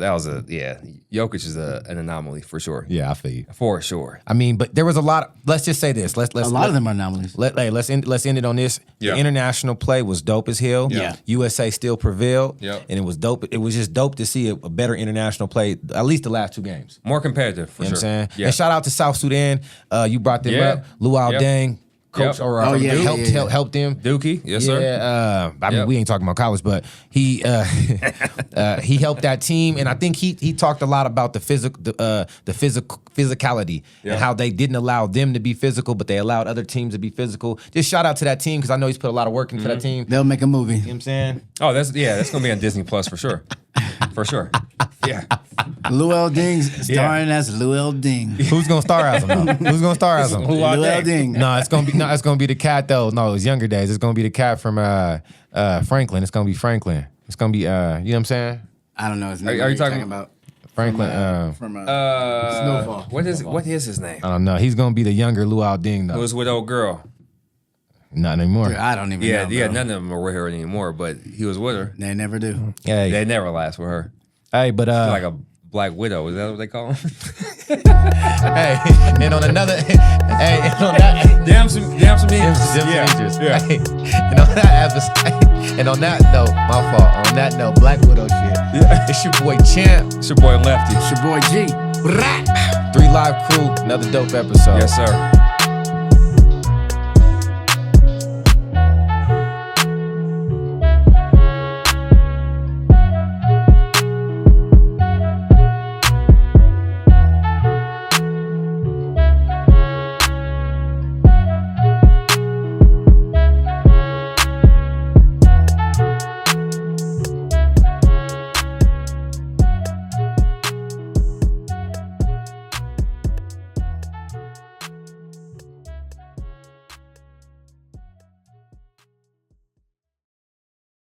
Jokic is an anomaly for sure. Yeah, I feel you. For sure. I mean, but there was a lot. Let's just say this. Let's a lot of them are anomalies. Let's end it on this. Yeah. The international play was dope as hell. Yeah. USA still prevailed. Yep. And it was dope. It was just dope to see a better international play, at least the last two games. More competitive for You know sure. what I'm saying? Yeah. And shout out to South Sudan. You brought them Yeah. up. Luau Yep. Deng, coach, Yep. or Oh, yeah, helped, yeah, yeah. helped them. Dookie, yes, sir. Yeah, I mean, Yep. we ain't talking about college, but he he helped that team, and I think he talked a lot about the physicality Yeah. and how they didn't allow them to be physical, but they allowed other teams to be physical. Just shout out to that team because I know he's put a lot of work into that team. They'll make a movie. You know what I'm saying? Oh, that's gonna be on Disney Plus for sure. For sure. Yeah. Luol Ding's starring as Luol Ding. Who's gonna star as him? Though? Who's gonna star as him? Luol Ding. No, it's gonna be the cat though. No, it's younger days. It's gonna be the cat from Franklin. It's gonna be Franklin. It's gonna be you know what I'm saying? I don't know his name. Are you What you're talking about? Franklin. From Snowfall. Snowfall. What is his name? I don't know. He's gonna be the younger Luau Ding Who though. was with old girl? Not anymore. Dude, I don't even know. Yeah, bro. none of them are with her anymore, but he was with her. They never do. Hey, They never last with her. hey, but Like a black widow. Is that what they call him? hey, and on another, hey, and on that, Damn some Demetrius. Demetrius. Yeah. Hey, and on that episode, and on that note, my fault. On that note, Black Widow shit. Yeah. It's your boy Champ, It's your boy Lefty. It's your boy G. 3 Live Crew, another dope episode. Yes, sir.